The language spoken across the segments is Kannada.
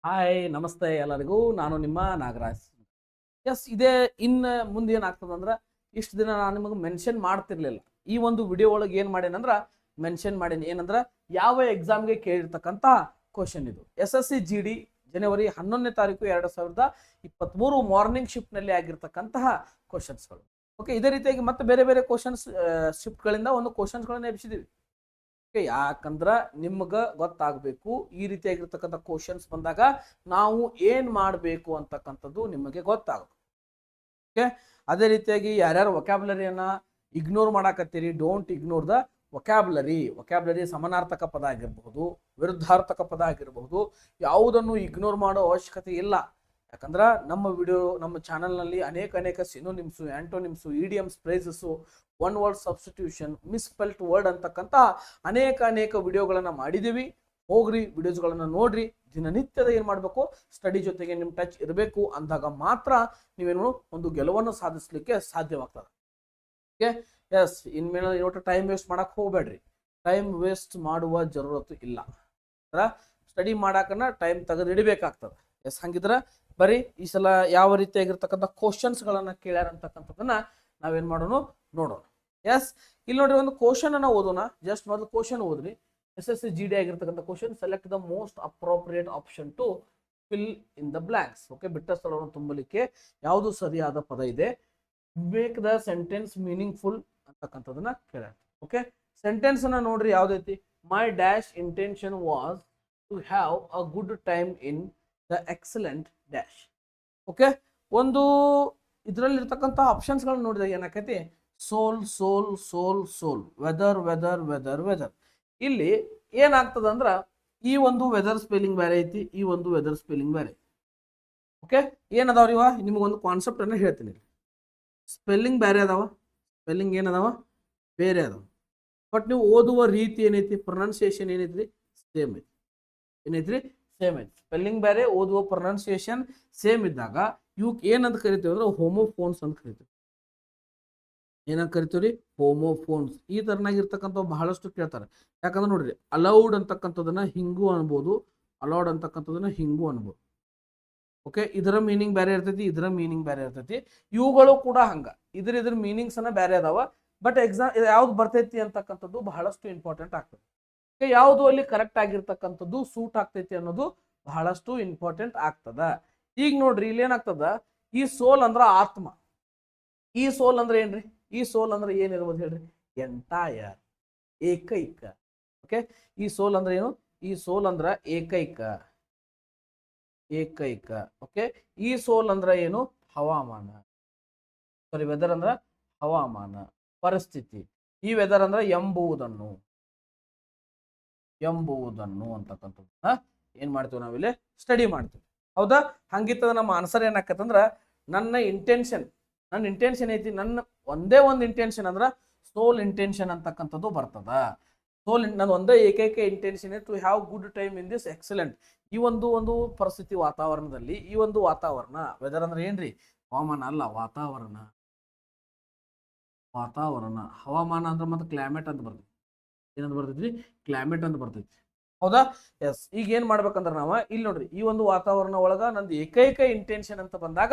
ಹಾಯ್ ನಮಸ್ತೆ ಎಲ್ಲರಿಗೂ. ನಾನು ನಿಮ್ಮ ನಾಗರಾಜ್. ಎಸ್, ಇದೇ ಇನ್ನು ಮುಂದೆ ಏನಾಗ್ತದಂದ್ರೆ, ಇಷ್ಟು ದಿನ ನಾನು ನಿಮಗೆ ಮೆನ್ಷನ್ ಮಾಡ್ತಿರ್ಲಿಲ್ಲ. ಈ ಒಂದು ವಿಡಿಯೋ ಒಳಗೆ ಏನು ಮಾಡೇನಂದ್ರೆ ಮೆನ್ಷನ್ ಮಾಡೀನಿ. ಏನಂದ್ರೆ ಯಾವ ಎಕ್ಸಾಮ್ಗೆ ಕೇಳಿರ್ತಕ್ಕಂಥ ಕ್ವಶನ್ ಇದು. SSC GD ಜನವರಿ 11ನೇ ತಾರೀಕು 2023 ಮಾರ್ನಿಂಗ್ ಶಿಫ್ಟ್ನಲ್ಲಿ ಆಗಿರ್ತಕ್ಕಂತಹ ಕ್ವಶನ್ಸ್ಗಳು. ಓಕೆ, ಇದೇ ರೀತಿಯಾಗಿ ಮತ್ತೆ ಬೇರೆ ಬೇರೆ ಕ್ವಶನ್ಸ್ ಶಿಫ್ಟ್ಗಳಿಂದ ಒಂದು ಕ್ವಶನ್ಸ್ಗಳನ್ನ ಎಬ್ಸಿದೀವಿ. ಯಾಕಂದ್ರ ನಿಮ್ಗೆ ಗೊತ್ತಾಗಬೇಕು, ಈ ರೀತಿಯಾಗಿರ್ತಕ್ಕಂಥ ಕ್ವಶನ್ಸ್ ಬಂದಾಗ ನಾವು ಏನ್ ಮಾಡಬೇಕು ಅಂತಕ್ಕಂಥದ್ದು ನಿಮಗೆ ಗೊತ್ತಾಗುತ್ತೆ. ಓಕೆ, ಅದೇ ರೀತಿಯಾಗಿ ಯಾರ್ಯಾರು ವೊಕ್ಯಾಬ್ಯುಲರಿಯನ್ನ ಇಗ್ನೋರ್ ಮಾಡಾಕತ್ತೀರಿ, ಡೋಂಟ್ ಇಗ್ನೋರ್ ದ ವೊಕ್ಯಾಬ್ಯುಲರಿ ಸಮಾನಾರ್ಥಕ ಪದ ಆಗಿರಬಹುದು, ವಿರುದ್ಧಾರ್ಥಕ ಪದ ಆಗಿರಬಹುದು, ಯಾವುದನ್ನು ಇಗ್ನೋರ್ ಮಾಡೋ ಅವಶ್ಯಕತೆ ಇಲ್ಲ. ಯಾಕಂದ್ರೆ ನಮ್ಮ ವಿಡಿಯೋ, ನಮ್ಮ ಚಾನಲ್ನಲ್ಲಿ ಅನೇಕ synonyms, antonyms, idioms, phrases, one word substitution, misspelt word ಅಂತಕ್ಕಂಥ ಅನೇಕ ವಿಡಿಯೋಗಳನ್ನು ಮಾಡಿದ್ದೀವಿ. ಹೋಗ್ರಿ, ವಿಡಿಯೋಸ್ಗಳನ್ನು ನೋಡ್ರಿ. ದಿನನಿತ್ಯದ ಏನು ಮಾಡಬೇಕು, ಸ್ಟಡಿ ಜೊತೆಗೆ ನಿಮ್ಮ ಟಚ್ ಇರಬೇಕು. ಅಂದಾಗ ಮಾತ್ರ ನೀವೇನು ಒಂದು ಗೆಲುವನ್ನು ಸಾಧಿಸಲಿಕ್ಕೆ ಸಾಧ್ಯವಾಗ್ತದೆ. ಓಕೆ, ಎಸ್, ಇನ್ಮೇಲೆ ಒಟ್ಟು ಟೈಮ್ ವೇಸ್ಟ್ ಮಾಡಕ್ಕೆ ಹೋಗ್ಬೇಡ್ರಿ. ಟೈಮ್ ವೇಸ್ಟ್ ಮಾಡುವ ಜರೂರತ್ತು ಇಲ್ಲ. ಸ್ಟಡಿ ಮಾಡಾಕನ್ನ ಟೈಮ್ ತೆಗೆದಿಡಬೇಕಾಗ್ತದೆ. ಎಸ್, ಹಂಗಿದ್ರೆ ಬರೀ ಈ ಸಲ ಯಾವ ರೀತಿಯಾಗಿರ್ತಕ್ಕಂಥ ಕ್ವಶನ್ಸ್ಗಳನ್ನು ಕೇಳ್ಯಾರ ಅಂತಕ್ಕಂಥದ್ದನ್ನ ನಾವೇನು ಮಾಡೋಣ ನೋಡೋಣ. ಎಸ್, ಇಲ್ಲಿ ನೋಡ್ರಿ, ಒಂದು ಕ್ವಶನ್ ಅನ್ನ ಓದೋಣ. ಜಸ್ಟ್ ಮೊದಲು ಕ್ವಶನ್ ಓದ್ರಿ. SSC GD ಆಗಿರ್ತಕ್ಕಂಥ question. Select the most appropriate option to fill in the blanks. Okay, ಬಿಟ್ಟ ಸ್ಥಳವನ್ನು ತುಂಬಲಿಕ್ಕೆ ಯಾವುದು ಸರಿಯಾದ ಪದ ಇದೆ. ಮೇಕ್ ದ ಸೆಂಟೆನ್ಸ್ ಮೀನಿಂಗ್ಫುಲ್ ಅಂತಕ್ಕಂಥದನ್ನ ಕೇಳ್ಯಾರ. ಓಕೆ, ಸೆಂಟೆನ್ಸ್ ಅನ್ನ ನೋಡ್ರಿ, ಯಾವ್ದೈತಿ. My dash intention was to have a good time in the excellent dash. Okay, ಒಂದು ಇದರಲ್ಲಿರ್ತಕ್ಕಂಥ ಆಪ್ಷನ್ಸ್ಗಳನ್ನ ನೋಡಿದಾಗ ಏನಾಕೈತಿ, soul soul soul soul, weather weather weather weather. ಇಲ್ಲಿ ಏನಾಗ್ತದ ಅಂದ್ರ, ಈ ಒಂದು ವೆದರ್ ಸ್ಪೆಲ್ಲಿಂಗ್ ಬೇರೆ ಐತಿ, ಈ ಒಂದು ವೆದರ್ ಸ್ಪೆಲ್ಲಿಂಗ್ ಬೇರೆ. ಓಕೆ, ಏನದಾವ್ರಿ ಇವ, ನಿಮಗೊಂದು ಕಾನ್ಸೆಪ್ಟ್ ಅನ್ನ ಹೇಳ್ತೀನಿ. ಸ್ಪೆಲ್ಲಿಂಗ್ ಬೇರೆ ಅದಾವ, ಸ್ಪೆಲ್ಲಿಂಗ್ ಏನದಾವ ಬೇರೆ ಅದಾವ. ಬಟ್ ನೀವು ಓದುವ ರೀತಿ ಏನೈತಿ, ಪ್ರೊನೌನ್ಸಿಯೇಷನ್ ಏನೈತ್ರಿ, ಸೇಮ್ ಐತಿ. ಏನೈತ್ರಿ, ಸೇಮ್ ಐತಿ. ಸ್ಪೆಲ್ಲಿಂಗ್ ಬೇರೆ, ಓದುವ ಪ್ರೊನೌನ್ಸಿಯೇಷನ್ ಸೇಮ್ ಇದ್ದಾಗ ಇವಕ್ಕೆ ಏನಂತ ಕರಿತೀವಿ ಅಂದ್ರೆ ಹೋಮೋಫೋನ್ಸ್ ಅಂತ ಕರಿತೀವಿ. ಏನಂತ ಕರಿತೀವ್ರಿ, ಹೋಮೋಫೋನ್ಸ್. ಈ ತರನಾಗಿರ್ತಕ್ಕಂಥ ಬಹಳಷ್ಟು ಕೇಳ್ತಾರೆ. ಯಾಕಂದ್ರೆ ನೋಡ್ರಿ, ಅಲೌಡ್ ಅಂತಕ್ಕಂಥದನ್ನ ಹಿಂಗೂ ಅನ್ಬೋದು, ಅಲೌಡ್ ಅಂತಕ್ಕಂಥದನ್ನ ಹಿಂಗೂ ಅನ್ಬೋದು. ಓಕೆ, ಇದರ ಮೀನಿಂಗ್ ಬೇರೆ ಇರ್ತೈತಿ, ಇದರ ಮೀನಿಂಗ್ ಬೇರೆ ಇರ್ತೈತಿ. ಇವುಗಳು ಕೂಡ ಹಂಗ ಇದ್ರ ಮೀನಿಂಗ್ಸ್ ಅನ್ನ ಬೇರೆ ಅದಾವ. ಬಟ್ ಎಕ್ಸಾಮ್ ಯಾವ್ದು ಬರ್ತೈತಿ ಅಂತಕ್ಕಂಥದ್ದು ಬಹಳಷ್ಟು ಇಂಪಾರ್ಟೆಂಟ್ ಆಗ್ತದೆ. ಯಾವುದು ಅಲ್ಲಿ ಕರೆಕ್ಟ್ ಆಗಿರ್ತಕ್ಕಂಥದ್ದು ಸೂಟ್ ಆಗ್ತೈತಿ ಅನ್ನೋದು ಬಹಳಷ್ಟು ಇಂಪಾರ್ಟೆಂಟ್ ಆಗ್ತದ. ಈಗ ನೋಡ್ರಿ, ಇಲ್ಲಿ ಏನಾಗ್ತದ, ಈ ಸೋಲ್ ಅಂದ್ರ ಆತ್ಮ. ಈ ಸೋಲ್ ಅಂದ್ರೆ ಏನ್ರಿ, ಈ ಸೋಲ್ ಅಂದ್ರೆ ಏನಿರ್ಬೋದು ಹೇಳ್ರಿ, ಎಂಟೈರ್, ಏಕೈಕ. ಓಕೆ, ಈ ಸೋಲ್ ಅಂದ್ರೆ ಏನು, ಈ ಸೋಲ್ ಅಂದ್ರ ಏಕೈಕ, ಏಕೈಕ. ಓಕೆ, ಈ ಸೋಲ್ ಅಂದ್ರ ಏನು, ಹವಾಮಾನ. ಸಾರಿ, ವೆದರ್ ಅಂದ್ರ ಹವಾಮಾನ, ಪರಿಸ್ಥಿತಿ. ಈ ವೆದರ್ ಅಂದ್ರ ಎಂಬುವುದನ್ನು, ಎಂಬುವುದನ್ನು ಅಂತಕ್ಕಂಥದ್ದು ಏನ್ ಮಾಡ್ತೀವಿ ನಾವಿಲ್ಲಿ ಸ್ಟಡಿ ಮಾಡ್ತೀವಿ. ಹೌದಾ? ಹಂಗಿತ್ತದ ನಮ್ಮ ಆನ್ಸರ್ ಏನಾಕತ್ತಂದ್ರ, ನನ್ನ ಇಂಟೆನ್ಷನ್ ಐತಿ, ನನ್ನ ಒಂದೇ ಒಂದು ಇಂಟೆನ್ಷನ್ ಅಂದ್ರ ಸೋಲ್ ಇಂಟೆನ್ಷನ್ ಅಂತಕ್ಕಂಥದ್ದು ಬರ್ತದ. ನನ್ನ ಒಂದೇ ಏಕೈಕ intention to have good time in this excellent. ಈ ಒಂದು ಪರಿಸ್ಥಿತಿ ವಾತಾವರಣದಲ್ಲಿ, ಈ ಒಂದು ವಾತಾವರಣ, ವೆದರ್ ಅಂದ್ರೆ ಏನ್ರಿ, ಹವಾಮಾನ ಅಲ್ಲ, ವಾತಾವರಣ. ಹವಾಮಾನ ಅಂದ್ರೆ ಮತ್ತೆ ಕ್ಲೈಮೇಟ್ ಅಂತ ಬರ್ತೈತಿ. ಏನಂತ ಬರ್ತೈತ್ರಿ, ಕ್ಲೈಮೇಟ್ ಅಂತ ಬರ್ತೈತಿ. ಹೌದಾ? ಎಸ್, ಈಗ ಏನ್ ಮಾಡ್ಬೇಕಂದ್ರ ನಾವ ಇಲ್ಲಿ ನೋಡ್ರಿ, ಈ ಒಂದು ವಾತಾವರಣ ಒಳಗ ನಂದು ಏಕೈಕ ಇಂಟೆನ್ಷನ್ ಅಂತ ಬಂದಾಗ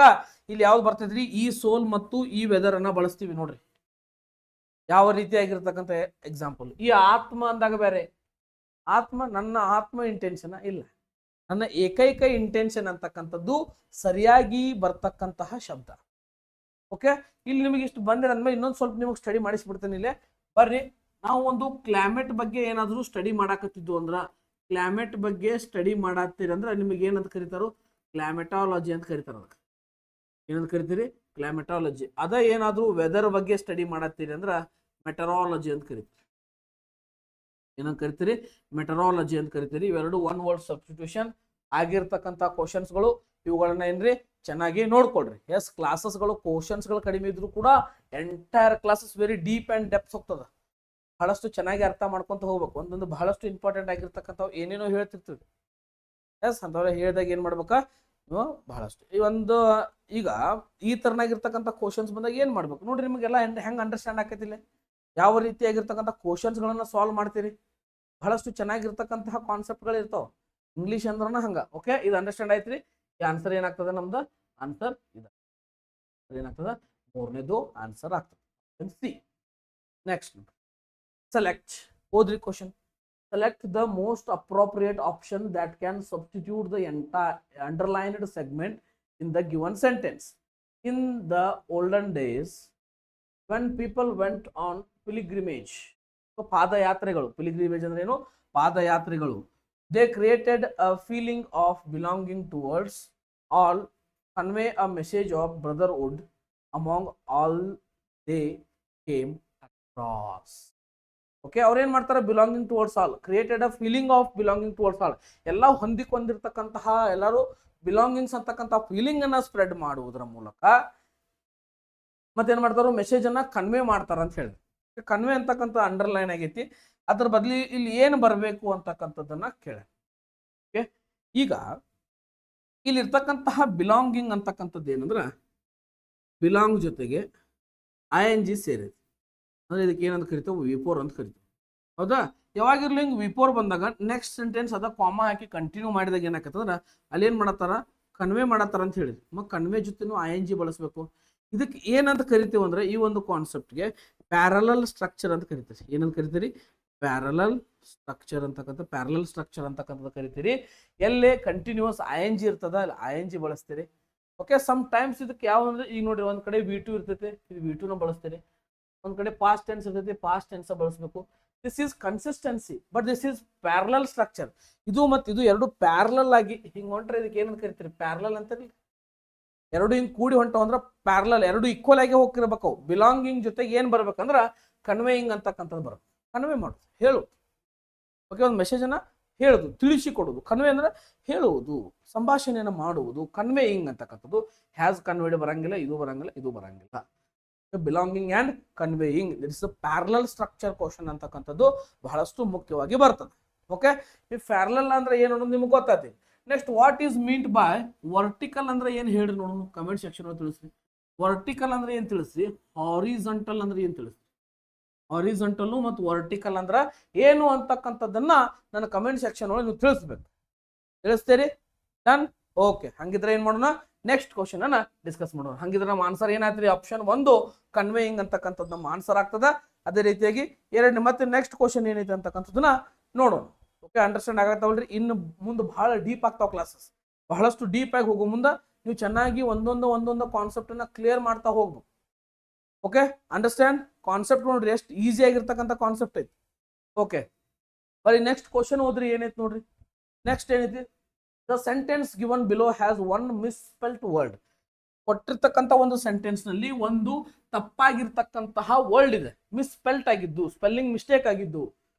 ಇಲ್ಲಿ ಯಾವ್ದು ಬರ್ತೈತ್ರಿ, ಈ ಸೋಲ್ ಮತ್ತು ಈ ವೆದರ್ ಅನ್ನ ಬಳಸ್ತೀವಿ. ನೋಡ್ರಿ ಯಾವ ರೀತಿಯಾಗಿರ್ತಕ್ಕಂಥ ಎಕ್ಸಾಂಪಲ್. ಈ ಆತ್ಮ ಅಂದಾಗ ಬೇರೆ, ನನ್ನ ಆತ್ಮ ಇಂಟೆನ್ಷನ್ ಇಲ್ಲ, ನನ್ನ ಏಕೈಕ ಇಂಟೆನ್ಷನ್ ಅಂತಕ್ಕಂಥದ್ದು ಸರಿಯಾಗಿ ಬರ್ತಕ್ಕಂತಹ ಶಬ್ದ. ಓಕೆ, ಇಲ್ಲಿ ನಿಮಗೆ ಇಷ್ಟು ಬಂದಿರಂದ್ಮೇಲೆ ಇನ್ನೊಂದು ಸ್ವಲ್ಪ ನಿಮಗೆ ಸ್ಟಡಿ ಮಾಡಿಸ್ಬಿಡ್ತೇನೆ. ಇಲ್ಲೇ ಬರ್ರಿ, ನಾವು ಒಂದು ಕ್ಲೈಮೇಟ್ ಬಗ್ಗೆ ಏನಾದರೂ ಸ್ಟಡಿ ಮಾಡಾಕತ್ತಿದ್ವು ಅಂದ್ರ, ಕ್ಲೈಮೇಟ್ ಬಗ್ಗೆ ಸ್ಟಡಿ ಮಾಡತ್ತೀರಂದ್ರೆ ನಿಮಗೆ ಏನಂತ ಕರೀತಾರೋ, ಕ್ಲೈಮೆಟಾಲಜಿ ಅಂತ ಕರೀತಾರ. ಅದಕ್ಕೆ ಏನಂತ ಕರಿತೀರಿ, ಕ್ಲೈಮೆಟಾಲಜಿ. ಅದ ಏನಾದರೂ ವೆದರ್ ಬಗ್ಗೆ ಸ್ಟಡಿ ಮಾಡತ್ತೀರಿ ಅಂದ್ರ ಮೆಟರಾಲಜಿ ಅಂತ ಕರಿತೀರಿ. ಏನಂತ ಕರಿತೀರಿ, ಮೆಟರಾಲಜಿ ಅಂತ ಕರಿತೀರಿ. ಇವೆರಡು ಒನ್ ವರ್ಡ್ ಸಬ್ಸ್ಟಿಟ್ಯೂಷನ್ ಆಗಿರ್ತಕ್ಕಂಥ ಕ್ವಶನ್ಸ್ಗಳು. ಇವುಗಳನ್ನ ಏನ್ರಿ ಚೆನ್ನಾಗಿ ನೋಡ್ಕೊಳ್ರಿ. ಎಸ್, ಕ್ಲಾಸಸ್ಗಳು ಕ್ವಶನ್ಸ್ಗಳು ಕಡಿಮೆ ಇದ್ರು ಕೂಡ entire classes very deep and depth ಹೋಗ್ತದ. ಬಹಳಷ್ಟು ಚೆನ್ನಾಗಿ ಅರ್ಥ ಮಾಡ್ಕೊಂತ ಹೋಗ್ಬೇಕು. ಒಂದೊಂದು ಬಹಳಷ್ಟು ಇಂಪಾರ್ಟೆಂಟ್ ಆಗಿರ್ತಕ್ಕಂಥ ಏನೇನೋ ಹೇಳ್ತಿರ್ತೀವಿ. ಎಸ್, ಅಂತವ್ರೆ ಹೇಳಿದಾಗ ಏನ್ ಮಾಡ್ಬೇಕಾ, ನೀವು ಬಹಳಷ್ಟು ಈಗ ಈ ತರನಾಗಿರ್ತಕ್ಕಂಥ ಕ್ವಶನ್ಸ್ ಬಂದಾಗ ಏನ್ ಮಾಡ್ಬೇಕು ನೋಡ್ರಿ. ನಿಮಗೆಲ್ಲ ಹೆಂಗ್ ಅಂಡರ್ಸ್ಟ್ಯಾಂಡ್ ಆಕತಿಲ್ಲ, ಯಾವ ರೀತಿಯಾಗಿರ್ತಕ್ಕಂಥ ಕ್ವಶನ್ಸ್ಗಳನ್ನ ಸಾಲ್ವ್ ಮಾಡ್ತೀರಿ. ಬಹಳಷ್ಟು ಚೆನ್ನಾಗಿರ್ತಕ್ಕಂತಹ ಕಾನ್ಸೆಪ್ಟ್ಗಳು ಇರ್ತಾವ. ಇಂಗ್ಲಿಷ್ ಅಂದ್ರನ ಹಂಗ. ಓಕೆ, ಇದು ಅಂಡರ್ಸ್ಟ್ಯಾಂಡ್ ಆಯ್ತ್ರಿ. ಈ ಆನ್ಸರ್ ಏನಾಗ್ತದೆ ನಮ್ದು? ಆನ್ಸರ್ ಇದು ಏನಾಗ್ತದ? ಮೂರನೇದು ಆನ್ಸರ್ ಆಗ್ತದೆ. ಸಿ. Next select. ಓದ್ರಿ question. Select the most appropriate option that can substitute the entire underlined segment in the given sentence. In the olden days, when people went on pilgrimage, so ಪಾದಯಾತ್ರೆಗಳು, pilgrimage ಅಂದ್ರೆ ಏನು? ಪಾದಯಾತ್ರೆಗಳು. They created a feeling of belonging towards all, convey a message of brotherhood among all they came across. Okay, ಅವ್ರು ಏನ್ ಮಾಡ್ತಾರೆ? Belonging towards all, created a feeling of belonging towards all. ಎಲ್ಲ ಹೊಂದಿಕೊಂಡಿರ್ತಕ್ಕಂತಹ, ಎಲ್ಲರೂ ಬಿಲಾಂಗಿಂಗ್ಸ್ ಅಂತಕ್ಕಂಥ ಫೀಲಿಂಗ್ ಅನ್ನ ಸ್ಪ್ರೆಡ್ ಮಾಡುವುದರ ಮೂಲಕ ಮತ್ತೇನ್ ಮಾಡ್ತಾರೋ? ಮೆಸೇಜ್ ಅನ್ನ ಕನ್ವೆ ಮಾಡ್ತಾರ ಅಂತ ಹೇಳಿದ್ರು. ಕನ್ವೆ ಅಂತಕ್ಕಂಥ ಅಂಡರ್ಲೈನ್ ಆಗೈತಿ. ಅದ್ರ ಬದಲಿ ಇಲ್ಲಿ ಏನು ಬರಬೇಕು ಅಂತಕ್ಕಂಥದ್ದನ್ನ ಕೇಳ. ಓಕೆ, ಈಗ ಇಲ್ಲಿ ಇರ್ತಕ್ಕಂತಹ ಬಿಲಾಂಗಿಂಗ್ ಅಂತಕ್ಕಂಥದ್ದು ಏನಂದ್ರೆ, ಬಿಲಾಂಗ್ ಜೊತೆಗೆ ING ಸೇರಿದೆ ಅಂದ್ರೆ ಇದಕ್ಕೆ ಏನಂತ ಕರಿತೇವೆ? ವಿಪೋರ್ ಅಂತ ಕರಿತೀವಿ. ಹೌದಾ? ಯಾವಾಗಿರ್ಲಿ ಹಿಂಗ್ ವಿಪೋರ್ ಬಂದಾಗ ನೆಕ್ಸ್ಟ್ ಸೆಂಟೆನ್ಸ್ ಅದ ಕಾಮ ಹಾಕಿ ಕಂಟಿನ್ಯೂ ಮಾಡಿದಾಗ ಏನಾಕತ್ತಂದ್ರ ಅಲ್ಲಿ ಏನ್ ಮಾಡತ್ತಾರ? ಕನ್ವೆ ಮಾಡತ್ತಾರ ಅಂತ ಹೇಳಿದ್ವಿ. ಮತ್ತೆ ಕನ್ವೆ ಜೊತೆನೂ ING ಬಳಸಬೇಕು. ಇದಕ್ಕೆ ಏನಂತ ಕರಿತೀವಿ ಅಂದ್ರೆ, ಈ ಒಂದು ಕಾನ್ಸೆಪ್ಟ್ಗೆ ಪ್ಯಾರಲಲ್ ಸ್ಟ್ರಕ್ಚರ್ ಅಂತ ಕರಿತೀರಿ. ಏನಂತ ಕರಿತೀರಿ? ಪ್ಯಾರಲಲ್ ಸ್ಟ್ರಕ್ಚರ್ ಅಂತಕ್ಕಂಥ, ಪ್ಯಾರಲಲ್ ಸ್ಟ್ರಕ್ಚರ್ ಅಂತಕ್ಕಂಥದ್ದು ಕರಿತೀರಿ. ಎಲ್ಲೇ ಕಂಟಿನ್ಯೂಸ್ ING ಇರ್ತದ ಅಲ್ಲಿ ING ಬಳಸ್ತೀರಿ. ಓಕೆ, ಸಮ್ ಟೈಮ್ಸ್ ಇದಕ್ಕೆ ಯಾವ ಅಂದ್ರೆ, ಈಗ ನೋಡಿ ಒಂದ್ ಕಡೆ V2 ಇರ್ತೈತೆ, ಇದು V2 ನ ಬಳಸ್ತೀರಿ. ಒಂದ್ ಕಡೆ ಪಾಸ್ಟ್ ಟೆನ್ಸ್ ಇರ್ತೈತಿ, ಪಾಸ್ಟ್ ಟೆನ್ಸ್ ಬಳಸಬೇಕು. This is consistency, but this is parallel structure. ಇದು ಮತ್ತು ಇದು ಎರಡು ಪ್ಯಾರಲಲ್ ಆಗಿ ಹಿಂಗ್ ಹೊಂಟ್ರೆ ಇದಕ್ಕೆ ಏನಂತ ಕರಿತೀರಿ? ಪ್ಯಾರಲಲ್ ಅಂತಾರಿ. ಎರಡು ಹಿಂಗ್ ಕೂಡಿ ಹೊಂಟವು ಅಂದ್ರೆ ಪ್ಯಾರಲಲ್, ಎರಡು ಈಕ್ವಲ್ ಆಗಿ ಹೋಗಿರ್ಬೇಕು. ಬಿಲಾಂಗಿಂಗ್ ಜೊತೆಗೆ ಏನ್ ಬರ್ಬೇಕಂದ್ರ ಕನ್ವೇಯಿಂಗ್ ಅಂತಕ್ಕಂಥದ್ದು ಬರುತ್ತೆ. ಕನ್ವೆ ಮಾಡೋದು, ಹೇಳುದು. ಓಕೆ, ಒಂದು ಮೆಸೇಜ್ ಅನ್ನ ಹೇಳುದು, ತಿಳಿಸಿ ಕೊಡುದು. ಕನ್ವೆ ಅಂದ್ರೆ ಹೇಳುವುದು, ಸಂಭಾಷಣೆಯನ್ನು ಮಾಡುವುದು. ಕನ್ವೇಯಿಂಗ್ ಅಂತಕ್ಕಂಥದ್ದು ಹ್ಯಾಸ್ ಕನ್ವೇಡ್ ಬರಂಗಿಲ್ಲ, ಇದು ಬರಂಗಿಲ್ಲ, ಇದು ಬರಂಗಿಲ್ಲ. Belonging and conveying, it's a parallel structure question ಅಂತಕ್ಕಂಥದ್ದು ಬಹಳಷ್ಟು ಮುಖ್ಯವಾಗಿ ಬರ್ತದೆ. ಓಕೆ, ಈ ಪ್ಯಾರಲಲ್ ಅಂದ್ರೆ ಏನು ಅನ್ನೋದು ನಿಮ್ಗೆ ಗೊತ್ತಾಗ್ತದೆ. Next, what is meant by vertical ಅಂದ್ರೆ ಏನು ಹೇಳ್ರಿ ನೋಡೋಣ, ಕಮೆಂಟ್ ಸೆಕ್ಷನ್ ಒಳಗೆ ತಿಳಿಸ್ರಿ. ವರ್ಟಿಕಲ್ ಅಂದ್ರೆ ಏನು ತಿಳಿಸ್ರಿ, ಹಾರಿಜಾಂಟಲ್ ಅಂದ್ರೆ ಏನು ತಿಳಿಸ್ರಿ. ಹಾರಿಜಾಂಟಲ್ ಮತ್ತು ವರ್ಟಿಕಲ್ ಅಂದ್ರೆ ಏನು ಅಂತಕ್ಕಂಥದ್ದನ್ನ ನನ್ನ ಕಮೆಂಟ್ ಸೆಕ್ಷನ್ ಒಳಗೆ ನೀವು ತಿಳಿಸ್ಬೇಕು. ತಿಳಿಸ್ತೀರಿ? ಡನ್. ಓಕೆ, ಹಂಗಿದ್ರೆ ಏನ್ ಮಾಡೋಣ? ನೆಕ್ಸ್ಟ್ ಕ್ವಶನ್ ಅನ್ನ ಡಿಸ್ಕಸ್ ಮಾಡೋಣ. ಹಂಗಿದ್ರೆ ನಮ್ಮ ಆನ್ಸರ್ ಏನಾಯ್ತ್ರಿ? ಆಪ್ಷನ್ 1 ಕನ್ವೇಯಿಂಗ್ ಅಂತಕ್ಕಂಥದ್ದು ನಮ್ಮ ಆನ್ಸರ್ ಆಗ್ತದ. ಅದೇ ರೀತಿಯಾಗಿ ಎರಡನೇ ಮತ್ತೆ ನೆಕ್ಸ್ಟ್ ಕ್ವಶನ್ ಏನೈತೆ ಅಂತಕ್ಕಂಥದ್ದನ್ನ ನೋಡೋಣ. ಓಕೆ, ಅಂಡರ್ಸ್ಟ್ಯಾಂಡ್ ಆಗತ್ತವಲ್ರಿ? ಇನ್ನು ಮುಂದೆ ಬಹಳ ಡೀಪ್ ಆಗ್ತಾವ ಕ್ಲಾಸಸ್. ಬಹಳಷ್ಟು ಡೀಪ್ ಆಗಿ ಹೋಗೋ ಮುಂದೆ ನೀವು ಚೆನ್ನಾಗಿ ಒಂದೊಂದು ಕಾನ್ಸೆಪ್ಟ್ ಅನ್ನ ಕ್ಲಿಯರ್ ಮಾಡ್ತಾ ಹೋಗ್ಬೇಕು. Okay, understand? ಕಾನ್ಸೆಪ್ಟ್ ನೋಡ್ರಿ ಎಷ್ಟು ಈಸಿ ಆಗಿರ್ತಕ್ಕಂಥ ಕಾನ್ಸೆಪ್ಟ್ ಐತಿ. ಓಕೆ, ಬರೀ ನೆಕ್ಸ್ಟ್ ಕ್ವಶನ್ ಓದ್ರಿ. ಏನೈತಿ ನೋಡ್ರಿ, ನೆಕ್ಸ್ಟ್ ಏನೈತಿ? The sentence given below has one misspelt word. ಕೊಟ್ಟಿರ್ತಕ್ಕಂಥ ಒಂದು ಸೆಂಟೆನ್ಸ್ ನಲ್ಲಿ ಒಂದು ತಪ್ಪಾಗಿರ್ತಕ್ಕಂತಹ ವರ್ಡ್ ಇದೆ, ಮಿಸ್ಸ್ಪೆಲ್ಟ್ ಆಗಿದ್ದು, ಸ್ಪೆಲ್ಲಿಂಗ್ ಮಿಸ್ಟೇಕ್ ಆಗಿದ್ದು.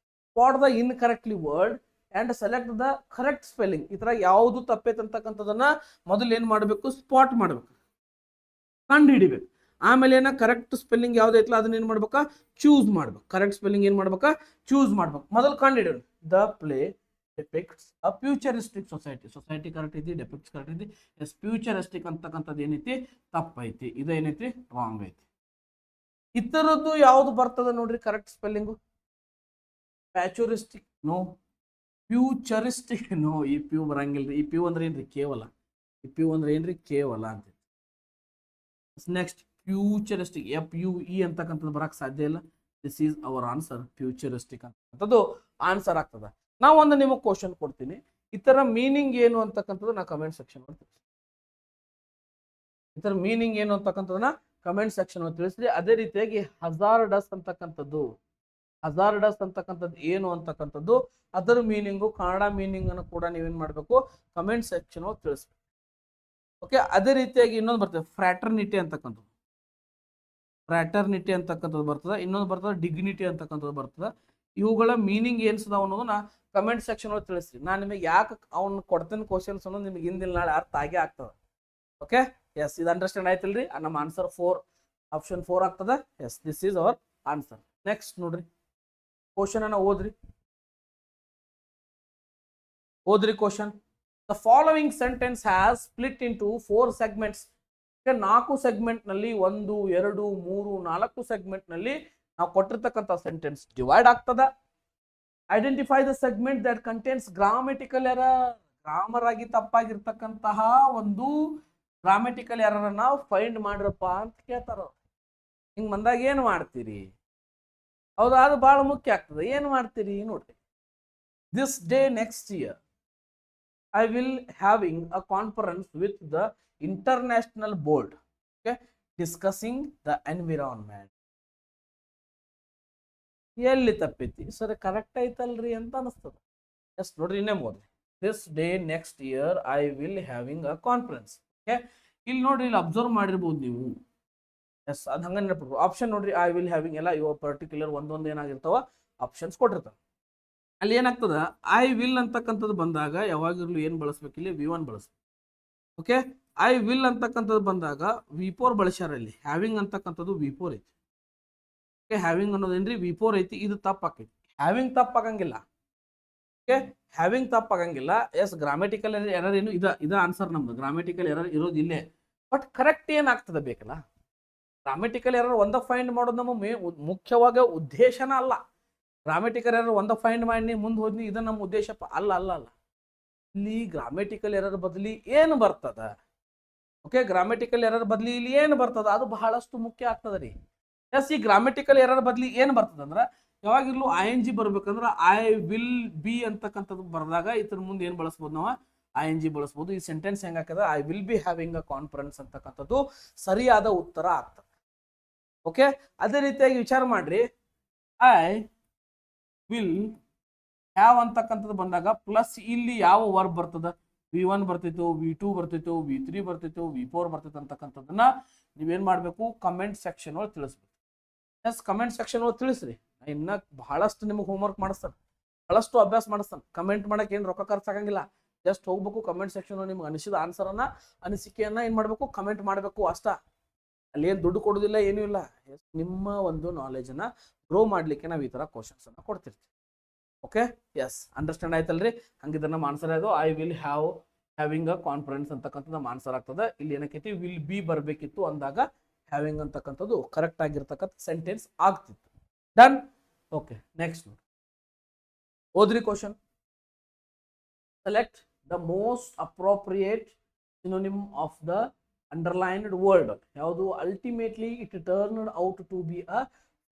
For the incorrectly word and select the correct spelling. ಈ ತರ ಯಾವುದು ತಪ್ಪೈತೆ ಅಂತಕ್ಕಂಥದನ್ನ ಮೊದಲು ಏನ್ ಮಾಡಬೇಕು? ಸ್ಪಾಟ್ ಮಾಡ್ಬೇಕು, ಕಂಡು ಹಿಡಿಬೇಕು. ಆಮೇಲೆ ಏನ ಕರೆಕ್ಟ್ ಸ್ಪೆಲ್ಲಿಂಗ್ ಯಾವ್ದೈತಲ್ಲ ಅದನ್ನ ಏನ್ ಮಾಡ್ಬೇಕಾ? ಚೂಸ್ ಮಾಡ್ಬೇಕು. ಕರೆಕ್ಟ್ ಸ್ಪೆಲ್ಲಿಂಗ್ ಏನ್ ಮಾಡ್ಬೇಕಾ? ಚೂಸ್ ಮಾಡ್ಬೇಕು. ಮೊದಲು ಕಂಡು ಹಿಡಿಯೋಣ. The play depicts a futuristic society. Society correct ಐತಿ, ಡೆಪಿಕ್ಟ್ಸ್ ಕರೆಕ್ಟ್ ಐತಿ. ಎಸ್, ಫ್ಯೂಚರಿಸ್ಟಿಕ್ ಅಂತಕ್ಕಂಥದ್ದು ಏನೈತಿ? ತಪ್ಪೈತಿ. ಇದೇನೈತಿ? ರಾಂಗ್ ಐತಿ. ಇತರದ್ದು ಯಾವ್ದು ಬರ್ತದ ನೋಡ್ರಿ correct spelling? Futuristic no, futuristic no. ಈ ಪ್ಯೂ ಬರಂಗಿಲ್ರಿ. ಈ ಪ್ಯೂ ಅಂದ್ರೆ ಏನ್ರಿ? ಕೇವಲ. ಈ ಪ್ಯೂ ಅಂದ್ರೆ ಏನ್ರಿ? ಕೇವಲ ಅಂತ. ನೆಕ್ಸ್ಟ್, ಫ್ಯೂಚರಿಸ್ಟಿಕ್, FUE ಅಂತಕ್ಕಂಥದ್ದು ಬರಕ್ ಸಾಧ್ಯ ಇಲ್ಲ. This is our answer. Futuristic ಅಂತಕ್ಕಂಥದ್ದು ಆನ್ಸರ್ ಆಗ್ತದ. ನಾವು ಒಂದು ನಿಮಗೆ ಕ್ವಶನ್ ಕೊಡ್ತೀನಿ, ಇದರ ಮೀನಿಂಗ್ ಏನು ಅಂತಕ್ಕಂಥದ್ದು ನಾ ಕಮೆಂಟ್ ಸೆಕ್ಷನ್ ಅಲ್ಲಿ ತಿಳಿಸಿ. ಇದರ ಮೀನಿಂಗ್ ಏನು ಅಂತಕ್ಕಂಥದ್ದನ್ನ ಕಮೆಂಟ್ ಸೆಕ್ಷನ್ ಅಲ್ಲಿ ತಿಳಿಸ್ರಿ. ಅದೇ ರೀತಿಯಾಗಿ ಹಜಾರ್ಡಸ್ ಅಂತಕ್ಕಂಥದ್ದು, ಹಜಾರ್ಡಸ್ ಅಂತಕ್ಕಂಥದ್ದು ಏನು ಅಂತಕ್ಕಂಥದ್ದು ಅದರ ಮೀನಿಂಗು, ಕನ್ನಡ ಮೀನಿಂಗ್ ಅನ್ನು ಕೂಡ ನೀವೇನ್ ಮಾಡ್ಬೇಕು? ಕಮೆಂಟ್ ಸೆಕ್ಷನ್ ಅಲ್ಲಿ ತಿಳಿಸ್ಬೇಕು. ಓಕೆ, ಅದೇ ರೀತಿಯಾಗಿ ಇನ್ನೊಂದು ಬರ್ತದೆ ಫ್ರಾಟರ್ನಿಟಿ ಅಂತಕ್ಕಂಥದ್ದು. ಫ್ರಾಟರ್ನಿಟಿ ಅಂತಕ್ಕಂಥದ್ದು ಬರ್ತದೆ. ಇನ್ನೊಂದು ಬರ್ತದೆ ಡಿಗ್ನಿಟಿ ಅಂತಕ್ಕಂಥದ್ದು ಬರ್ತದೆ. ಇವುಗಳ ಮೀನಿಂಗ್ ಏನ್ಸದಾವ ಅನ್ನೋದನ್ನ ಕಮೆಂಟ್ ಸೆಕ್ಷನ್ ಒಳಗೆ ತಿಳಿಸ್ರಿ. ನಾನು ನಿಮಗೆ ಯಾಕೆ ಅವ್ನು ಕೊಡ್ತೇನೆ ಕ್ವಶನ್ಸ್ ಅನ್ನೋದು ನಿಮ್ಗೆ ಹಿಂದಿನ ನಾಳೆ ಅರ್ಥ ಆಗೇ ಆಗ್ತದೆ. ಓಕೆ, ಎಸ್, ಇದು ಅಂಡರ್ಸ್ಟ್ಯಾಂಡ್ ಆಯ್ತಿಲ್ರಿ? ನಮ್ಮ ಆನ್ಸರ್ 4, ಆಪ್ಷನ್ 4 ಆಗ್ತದೆ. Yes, this is our answer. Next ನೋಡ್ರಿ, ಕ್ವಶನ್ ಅನ್ನ ಓದ್ರಿ. Question. The following sentence has split into 4 segments. 4 segment ನಲ್ಲಿ 1, 2, 3, 4 ಸೆಗ್ಮೆಂಟ್ ನಲ್ಲಿ ನಾವು ಕೊಟ್ಟಿರ್ತಕ್ಕಂಥ ಸೆಂಟೆನ್ಸ್ ಡಿವೈಡ್ ಆಗ್ತದ. Identify the segment that contains grammatical error. Grammar ಆಗಿ ತಪ್ಪಾಗಿರ್ತಕ್ಕಂತಹ ಒಂದು ಗ್ರಾಮೆಟಿಕಲ್ ಎರರ್ ಅನ್ನ ಫೈಂಡ್ ಮಾಡ್ರಪ್ಪ ಅಂತ ಕೇಳ್ತಾರ. ಹಿಂಗ್ ಬಂದಾಗ ಏನ್ ಮಾಡ್ತೀರಿ? ಹೌದಾ, ಅದು ಬಹಳ ಮುಖ್ಯ ಆಗ್ತದೆ. ಏನ್ ಮಾಡ್ತೀರಿ ನೋಡ್ರಿ. This day next year I will having a conference with the international board, okay, discussing the environment. ಎಲ್ಲಿ ತಪ್ಪೈತಿ ಸರ್? ಕರೆಕ್ಟ್ ಐತಲ್ರಿ ಅಂತ ಅನಿಸ್ತದ. ಎಸ್ ನೋಡ್ರಿ, ಇನ್ನೇ ಓದ್ರಿ. This day next year I will having a conference. Okay, ಇಲ್ಲಿ ನೋಡ್ರಿ, ಇಲ್ಲಿ ಅಬ್ಸರ್ವ್ ಮಾಡಿರ್ಬೋದು ನೀವು. ಎಸ್, ಅದು ಹಂಗ ನೆನಪಿಡ್ಬೋದು. ಆಪ್ಷನ್ ನೋಡ್ರಿ, ಐ ವಿಲ್ ಹ್ಯಾವಿಂಗ್ ಎಲ್ಲ ಇವ ಪರ್ಟಿಕ್ಯುಲರ್ ಒಂದೊಂದು ಏನಾಗಿರ್ತಾವ ಆಪ್ಷನ್ಸ್ ಕೊಟ್ಟಿರ್ತಾವ. ಅಲ್ಲಿ ಏನಾಗ್ತದ, ಐ ವಿಲ್ ಅಂತಕ್ಕಂಥದ್ದು ಬಂದಾಗ ಯಾವಾಗಿರ್ಲು ಏನ್ ಬಳಸ್ಬೇಕಿಲ್ಲಿ? V1 ಬಳಸ್ಬೇಕು. ಓಕೆ, ಐ ವಿಲ್ ಅಂತಕ್ಕಂಥದ್ದು ಬಂದಾಗ V4 ಬಳಸ್ಯಾರ. ಇಲ್ಲಿ ಹ್ಯಾವಿಂಗ್ ಅಂತಕ್ಕಂಥದ್ದು V4 ಐತಿ. ಓಕೆ, ಹ್ಯಾವಿಂಗ್ ಅನ್ನೋದೇನ್ರಿ V4 ಐತಿ. ಇದು ತಪ್ಪಾಕೈತಿ. ಹ್ಯಾವಿಂಗ್ ತಪ್ಪಾಗಂಗಿಲ್ಲ. ಓಕೆ, ಹ್ಯಾವಿಂಗ್ ತಪ್ಪಾಗಂಗಿಲ್ಲ. ಎಸ್, ಗ್ರಾಮೆಟಿಕಲ್ ಎರರ್ ಏನು ಇದ ಆನ್ಸರ್ ನಮ್ದು. ಗ್ರಾಮೆಟಿಕಲ್ ಎರರ್ ಇರೋದು ಇಲ್ಲೇ. ಬಟ್ ಕರೆಕ್ಟ್ ಏನಾಗ್ತದೆ ಬೇಕಲ್ಲ? ಗ್ರಾಮೆಟಿಕಲ್ ಎರರ್ ಒಂದ ಫೈಂಡ್ ಮಾಡೋದು ನಮ್ಮ ಮುಖ್ಯವಾಗಿ ಉದ್ದೇಶನ ಅಲ್ಲ. ಗ್ರಾಮೆಟಿಕಲ್ ಎರರ್ ಒಂದ ಫೈಂಡ್ ಮಾಡಿ ಮುಂದೆ ಹೋದ್ನಿ, ಇದು ನಮ್ಮ ಉದ್ದೇಶಪ್ಪ ಅಲ್ಲ. ಅಲ್ಲ ಅಲ್ಲ ಇಲ್ಲಿ ಗ್ರಾಮೆಟಿಕಲ್ ಎರರ್ ಬದಲಿ ಏನು ಬರ್ತದ? ಓಕೆ, ಗ್ರಾಮೆಟಿಕಲ್ ಎರರ್ ಬದಲಿ ಇಲ್ಲಿ ಏನು ಬರ್ತದ? ಅದು ಬಹಳಷ್ಟು ಮುಖ್ಯ ಆಗ್ತದ ರೀ. ಎಸ್, ಈ ಗ್ರಾಮೆಟಿಕಲ್ ಎರರ್ ಬದಲಿ ಏನು ಬರ್ತದ ಅಂದ್ರೆ, ಯಾವಾಗಿರ್ಲು ING ಬರ್ಬೇಕಂದ್ರೆ ಐ ವಿಲ್ ಬಿ ಅಂತಕ್ಕಂಥದ್ದು ಬರೆದಾಗ ಇದ್ರ ಮುಂದೆ ಏನು ಬಳಸ್ಬೋದು? ನಾವು ING ಬಳಸ್ಬೋದು. ಈ ಸೆಂಟೆನ್ಸ್ ಹೆಂಗಾಕದ? I will be having a conference ಅಂತಕ್ಕಂಥದ್ದು ಸರಿಯಾದ ಉತ್ತರ ಆಗ್ತದೆ. ಓಕೆ, ಅದೇ ರೀತಿಯಾಗಿ ವಿಚಾರ ಮಾಡ್ರಿ. ಐ ವಿಲ್ ಹ್ಯಾವ್ ಅಂತಕ್ಕಂಥದ್ದು ಬಂದಾಗ ಪ್ಲಸ್ ಇಲ್ಲಿ ಯಾವ ವರ್ಬ್ ಬರ್ತದ? V1 ಬರ್ತಿತ್ತು, V2 ಬರ್ತಿತ್ತು, V3 ಬರ್ತಿತ್ತು, V4 ಬರ್ತಿತ್ತು ಅಂತಕ್ಕಂಥದ್ದನ್ನ ನೀವೇನ್ ಮಾಡ್ಬೇಕು? ಕಮೆಂಟ್ ಸೆಕ್ಷನ್ ಒಳಗೆ ತಿಳಿಸ್ಬೇಕು. ಎಸ್, ಕಮೆಂಟ್ ಸೆಕ್ಷನ್ ಒಳಗೆ ತಿಳಿಸ್ರಿ. ಇನ್ನ ಬಹಳಷ್ಟು ನಿಮಗೆ ಹೋಮ್ವರ್ಕ್ ಮಾಡಿಸ್ತಾನೆ, ಬಹಳಷ್ಟು ಅಭ್ಯಾಸ ಮಾಡಿಸ್ತಾನೆ. ಕಮೆಂಟ್ ಮಾಡಕ್ಕೆ ಏನು ರೊಕ್ಕ ಖರ್ಚಾಗಂಗಿಲ್ಲ. ಜಸ್ಟ್ ಹೋಗ್ಬೇಕು ಕಮೆಂಟ್ ಸೆಕ್ಷನ್. ನಿಮ್ಗೆ ಅನಿಸಿದ ಆನ್ಸರ್ ಅನ್ನ, ಅನಿಸಿಕೆಯನ್ನ ಏನ್ ಮಾಡ್ಬೇಕು? ಕಮೆಂಟ್ ಮಾಡಬೇಕು ಅಷ್ಟ. ಅಲ್ಲಿ ಏನು ದುಡ್ಡು ಕೊಡೋದಿಲ್ಲ, ಏನೂ ಇಲ್ಲ. ನಿಮ್ಮ ಒಂದು ನಾಲೆಜ್ ಅನ್ನ ಗ್ರೋ ಮಾಡ್ಲಿಕ್ಕೆ ನಾವು ಈ ತರ ಕ್ವಶನ್ಸ್ ಅನ್ನ ಕೊಡ್ತಿರ್ತೀವಿ. ಓಕೆ, ಎಸ್, ಅಂಡರ್ಸ್ಟ್ಯಾಂಡ್ ಆಯ್ತಲ್ರಿ? ಹಂಗಿದ್ರೆ ನಮ್ಮ ಆನ್ಸರ್ ಅದು I will having a conference ಅಂತಕ್ಕಂಥದ್ದು ನಮ್ಮ ಆನ್ಸರ್ ಆಗ್ತದೆ. ಇಲ್ಲಿ ಏನಕ್ಕೈತಿ? ವಿಲ್ ಬಿ ಬರ್ಬೇಕಿತ್ತು ಅಂದಾಗ ಹ್ಯಾವಿಂಗ್ ಅಂತಕ್ಕಂಥದ್ದು ಕರೆಕ್ಟ್ ಆಗಿರ್ತಕ್ಕಂಥ ಸೆಂಟೆನ್ಸ್ ಆಗ್ತಿತ್ತು. ಡನ್. ಓಕೆ, ನೆಕ್ಸ್ಟ್ ನೋಡಿ, ಓದ್ರಿ question. Select the most appropriate synonym of the underlined word. ಯಾವುದು? Ultimately it turned out to be a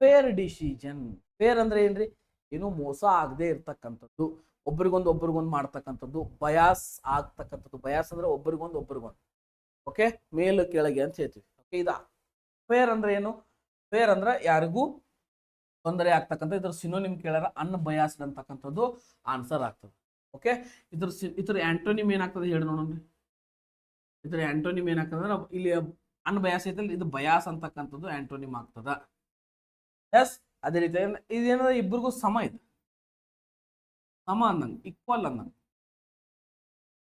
fair decision. Fair ಅಂದ್ರೆ ಏನ್ರಿ? ಏನು ಮೋಸ ಆಗದೆ ಇರ್ತಕ್ಕಂಥದ್ದು, ಒಬ್ರಿಗೊಂದು ಮಾಡ್ತಕ್ಕಂಥದ್ದು, ಬಯಾಸ್ ಆಗ್ತಕ್ಕಂಥದ್ದು. ಬಯಾಸ್ ಅಂದ್ರೆ ಒಬ್ರಿಗೊಂದು. ಓಕೆ, ಮೇಲು ಕೆಳಗೆ ಅಂತ ಹೇಳ್ತೀವಿ. ಓಕೆ, ಇದ ಫೇರ್ ಅಂದ್ರೆ ಏನು? ಫೇರ್ ಅಂದ್ರೆ ಯಾರಿಗೂ ತೊಂದರೆ ಆಗ್ತಕ್ಕಂಥ. ಇದ್ರ ಸಿನೋನಿಮ್ ಕೇಳಾರ ಅನ್ಬಯಾಸ್ಡ್ ಅಂತಕ್ಕಂಥದ್ದು ಆನ್ಸರ್ ಆಗ್ತದೆ. ಓಕೆ, ಇದ್ರ ಆಂಟೋನಿಮ್ ಏನಾಗ್ತದೆ ಹೇಳಿ ನೋಡೋಣ. ಇದ್ರ ಆಂಟೋನಿಮ್ ಏನಾಗ್ತದೆ ಅಂದ್ರೆ, ಇಲ್ಲಿ ಅನ್ಬಯಾಸ್ ಐತಲ್ಲ, ಇದು ಬಯಾಸ್ ಅಂತಕ್ಕಂಥದ್ದು ಆಂಟೋನಿಮ್ ಆಗ್ತದ. ಎಸ್, ಅದೇ ರೀತಿ ಇದೇನಂದ್ರೆ ಇಬ್ಬರಿಗೂ ಸಮ ಇದೆ, ಸಮ ಅಂದಂಗೆ, ಈಕ್ವಲ್ ಅಂದಂಗೆ.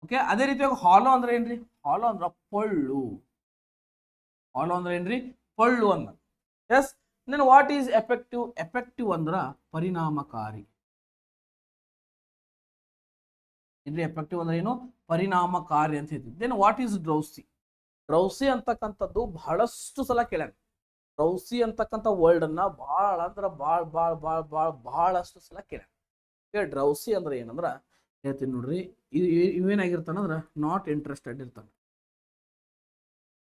ಓಕೆ, ಅದೇ ರೀತಿಯಾಗಿ ಹಾಲೋ ಅಂದ್ರೆ ಏನ್ರಿ? ಹಾಲೋ ಅಂದ್ರ ಪೊಳ್ಳು. ಹಾಲೋ ಅಂದ್ರೆ ಏನ್ರಿ? ಪೊಳ್ಳು ಅಂದ. Yes, then what is effective? Effective ಅಂದ್ರ ಪರಿಣಾಮಕಾರಿ. ಏನ್ರಿ ಎಫೆಕ್ಟಿವ್ ಅಂದ್ರೆ ಏನು? ಪರಿಣಾಮಕಾರಿ ಅಂತ ಹೇಳ್ತೀವಿ. Then what is drowsy? Drowsy ಅಂತಕ್ಕಂಥದ್ದು ಬಹಳಷ್ಟು ಸಲ ಕೇಳ್ಯಾನ. ಡ್ರೌಸಿ ಅಂತಕ್ಕಂಥ ವರ್ಡ್ ಅನ್ನ ಭಾಳ ಅಂದ್ರ ಬಹಳಷ್ಟು ಸಲ ಕೇಳ್ಯಾನ. ಡ್ರೌಸಿ ಅಂದ್ರೆ ಏನಂದ್ರ ಹೇಳ್ತೀನಿ ನೋಡ್ರಿ. ಇವೇನಾಗಿರ್ತಾನಂದ್ರ ನಾಟ್ ಇಂಟ್ರೆಸ್ಟೆಡ್ ಇರ್ತಾನೆ.